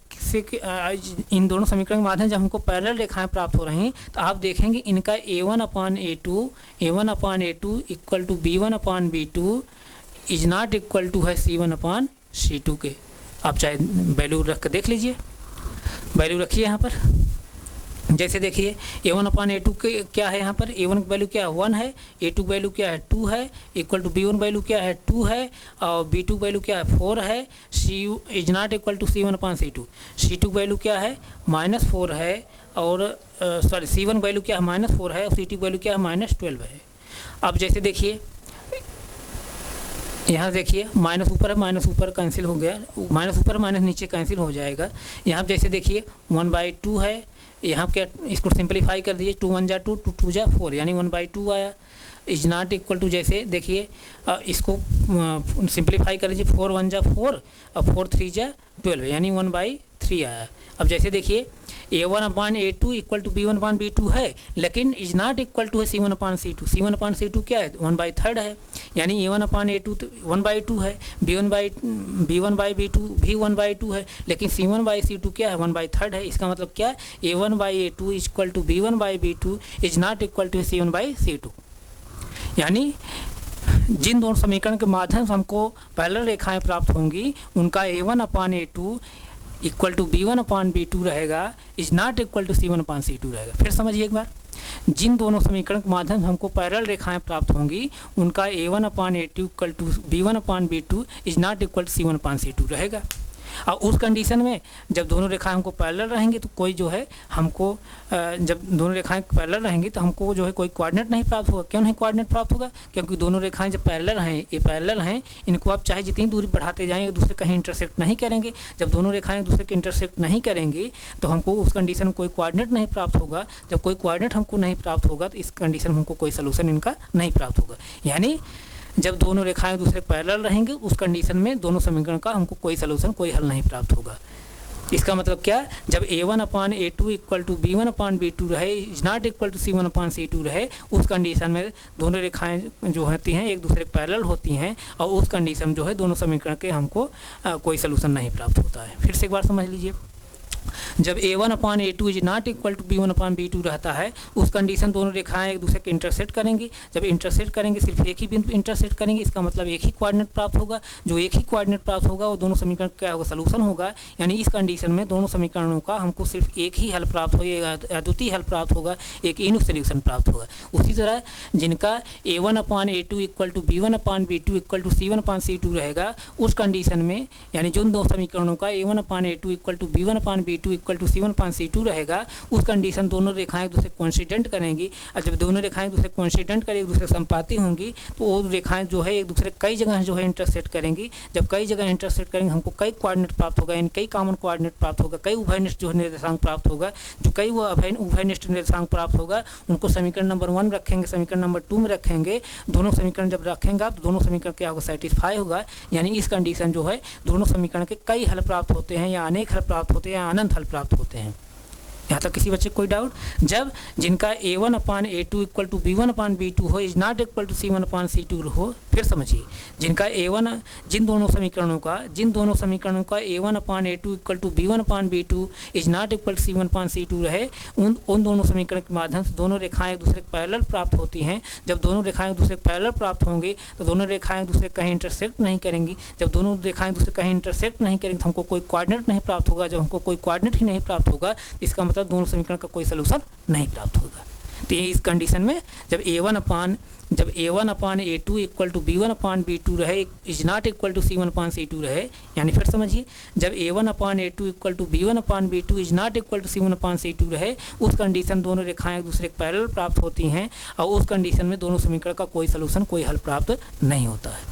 के माध्यम जब हमको पैरेलल रेखाएं प्राप्त हो रही हैं तो आप देखेंगे इनका a1/a2 equal to b1/b2 is not equal to है c1/c2 के। आप चाहे वैल्यू रख कर देख लीजिए, वैल्यू रखिए यहाँ पर। जैसे देखिए a1/a2 के क्या है, यहाँ पर a1 की वैल्यू क्या है 1 है, a2 की वैल्यू क्या है 2 है, इक्वल टू b1 वैल्यू क्या है 2 है और b2 वैल्यू क्या है 4 है, c is not equal to c1/c2। c2 value क्या है -4 है और c1 वैल्यू क्या है -4 है और c2 वैल्यू क्या है -12 है। अब जैसे देखिए यहाँ देखिए माइनस ऊपर कैंसिल हो गया, माइनस ऊपर माइनस नीचे कैंसिल हो जाएगा। यहाँ जैसे देखिए 1/2 है, यहाँ क्या इसको सिंपलीफाई कर दीजिए 2 1 जा 2 2 2 जा 4 यानी 1/2 आया। इज नॉट इक्वल टू जैसे देखिए इसको सिंपलीफाई कर लीजिए 4 1 जा 4 और 4 3 जा 12 यानी 1/3 आया। अब जैसे देखिए a1/a2 इक्वल टू b1/b2 है, लेकिन इज नॉट इक्वल टू है c1/c2। c1/c2 क्या है 1/3 है, यानी a1/a2 तो 1/2 है, b1/b2 भी 1/2 है, लेकिन c1/c2 क्या है 1/3 है। इसका मतलब क्या है a1/a2 equal to b1/b2 is not equal to c1/c2। यानी जिन दोनों समीकरण के माध्यम से हमको पैरेलल रेखाएं प्राप्त होंगी उनका a1/a2 इक्वल टू b1/b2 रहेगा, is not equal to c1/c2 रहेगा। फिर समझिए एक बार, जिन दोनों समीकरण के माध्यम से हमको पैरेलल रेखाएं प्राप्त होंगी उनका a1/a2 equal to b1/b2 is not equal to c1/c2 रहेगा। और उस कंडीशन में जब दोनों रेखाएं हमको पैरेलल रहेंगी तो कोई जो है हमको जब दोनों रेखाएं पैरेलल रहेंगी तो हमको जो है कोई कोऑर्डिनेट नहीं प्राप्त होगा। क्यों नहीं कोऑर्डिनेट प्राप्त होगा? क्योंकि दोनों रेखाएं जब पैरेलल हैं, ये पैरेलल हैं, इनको आप चाहे जितनी दूरी बढ़ाते जाएंगे दूसरे कहीं इंटरसेक्ट नहीं करेंगे। जब दोनों रेखाएं दूसरे के इंटरसेक्ट नहीं करेंगी तो हमको उस कंडीशन में कोई कोऑर्डिनेट नहीं प्राप्त होगा। जब कोई कोऑर्डिनेट हमको नहीं प्राप्त होगा तो इस कंडीशन में हमको कोई सोल्यूशन इनका नहीं प्राप्त होगा। यानी जब दोनों रेखाएं दूसरे पैरेलल रहेंगे उस कंडीशन में दोनों समीकरण का हमको कोई सलूशन कोई हल नहीं प्राप्त होगा। इसका मतलब क्या, जब a1/a2 इक्वल टू b1/b2 रहे, is not equal to c1/c2 रहे, उस कंडीशन में दोनों रेखाएं जो होती हैं एक दूसरे पैरेलल होती हैं और उस कंडीशन में जो है दोनों समीकरण के हमको कोई सलूशन नहीं प्राप्त होता है। फिर से एक बार समझ लीजिए, जब a1/a2 is not equal to b1/b2 रहता है उस कंडीशन दोनों रेखाएं एक दूसरे के इंटरसेक्ट करेंगी। जब इंटरसेक्ट करेंगे सिर्फ एक ही बिंदु इंटरसेक्ट करेंगे, इसका मतलब एक ही कोऑर्डिनेट प्राप्त होगा। जो एक ही कोऑर्डिनेट प्राप्त होगा वो दोनों समीकरण क्या होगा सलूशन होगा। यानी इस कंडीशन में दोनों समीकरणों का हमको सिर्फ एक ही हल प्राप्त होगा, अद्वितीय हल प्राप्त होगा, एक यूनिक सोल्यूशन प्राप्त होगा। उसी तरह जिनका a1/a2 equal to b1/b2 equal to c1/c2 रहेगा उस कंडीशन में, यानी जिन दो समीकरणों का a1/a2 equal to b1/b2 upon B2 equal to C1 upon C2 रहेगा, उस कंडीशन दोनों रेखाएं एक दूसरे कोइंसिडेंट करेंगी। और जब दोनों रेखाएं एक दूसरे कोइंसिडेंट करेंगी, एक दूसरे संपाती होंगी, तो वो रेखाएं जो है एक दूसरे कई जगह जो है इंटरसेक्ट करेंगी। जब कई जगह इंटरसेक्ट करेंगे, हमको कई कोऑर्डिनेट प्राप्त होगा, यानी कई कॉमन कोऑर्डिनेट प्राप्त होगा, कई उभयनिष्ठ जो निर्देशांक प्राप्त होगा। जो कई वो उभयनिष्ठ निर्देशांक प्राप्त होगा, उनको समीकरण नंबर 1 रखेंगे, समीकरण नंबर 2 में रखेंगे। दोनों समीकरण जब रखेंगे आप, तो दोनों समीकरण क्या होगा, सेटिस्फाई होगा। यानी इस कंडीशन जो है दोनों समीकरण के कई हल प्राप्त होते हैं, या अनेक हल प्राप्त होते हैं, या अनंत हल प्राप्त होते हैं। यहाँ तक किसी बच्चे को कोई डाउट? जब जिनका A1 upon A2 equal to B1 upon B2 हो, is not equal to C1 upon C2 हो, फिर समझिए जिनका A1 जिन दोनों समीकरणों का A1 upon A2 equal to B1 upon B2 is not equal to C1 upon C2 रहे, उन दोनों समीकरण के माध्यम से दोनों रेखाएं एक दूसरे के पैरेलल प्राप्त होती हैं। जब दोनों रेखाएं एक दूसरे के पैरेलल प्राप्त होंगी, तो दोनों रेखाएं एक दूसरे कहीं इंटरसेक्ट नहीं करेंगी। जब दोनों रेखाएं एक दूसरे कहीं इंटरसेक्ट नहीं करेंगी, तो हमको कोई कोऑर्डिनेट नहीं प्राप्त होगा। जब हमको कोई कोऑर्डिनेट ही नहीं प्राप्त होगा, इसका मतलब दोनों समीकरण का कोई सलूशन नहीं प्राप्त होगा। तो इस कंडीशन में जब A1 upon A2 equal to B1 upon B2 रहे, is not equal to C1 upon C2 रहे, यानी फिर समझिए जब A1 upon A2 equal to B1 upon B2 is not equal to C1 upon C2 रहे, उस कंडीशन दोनों रेखाएं एक दूसरे के पैरेलल प्राप्त होती हैं, और उस कंडीशन में दोनों समीकरण का कोई सलूशन, कोई हल प्राप्त नहीं होता है।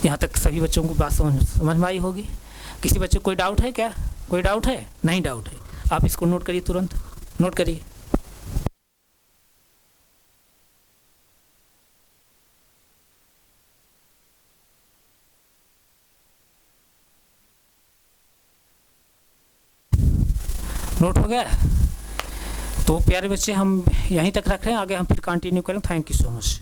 यहाँ तक सभी बच्चों को बात समझ में आई होगी। किसी बच्चे को कोई डाउट है क्या? कोई डाउट है? नहीं डाउट है, आप इसको नोट करिए, तुरंत नोट करिए। नोट हो गया? तो प्यारे बच्चे हम यहीं तक रख रहे हैं, आगे हम फिर कंटिन्यू करें। Thank you so much.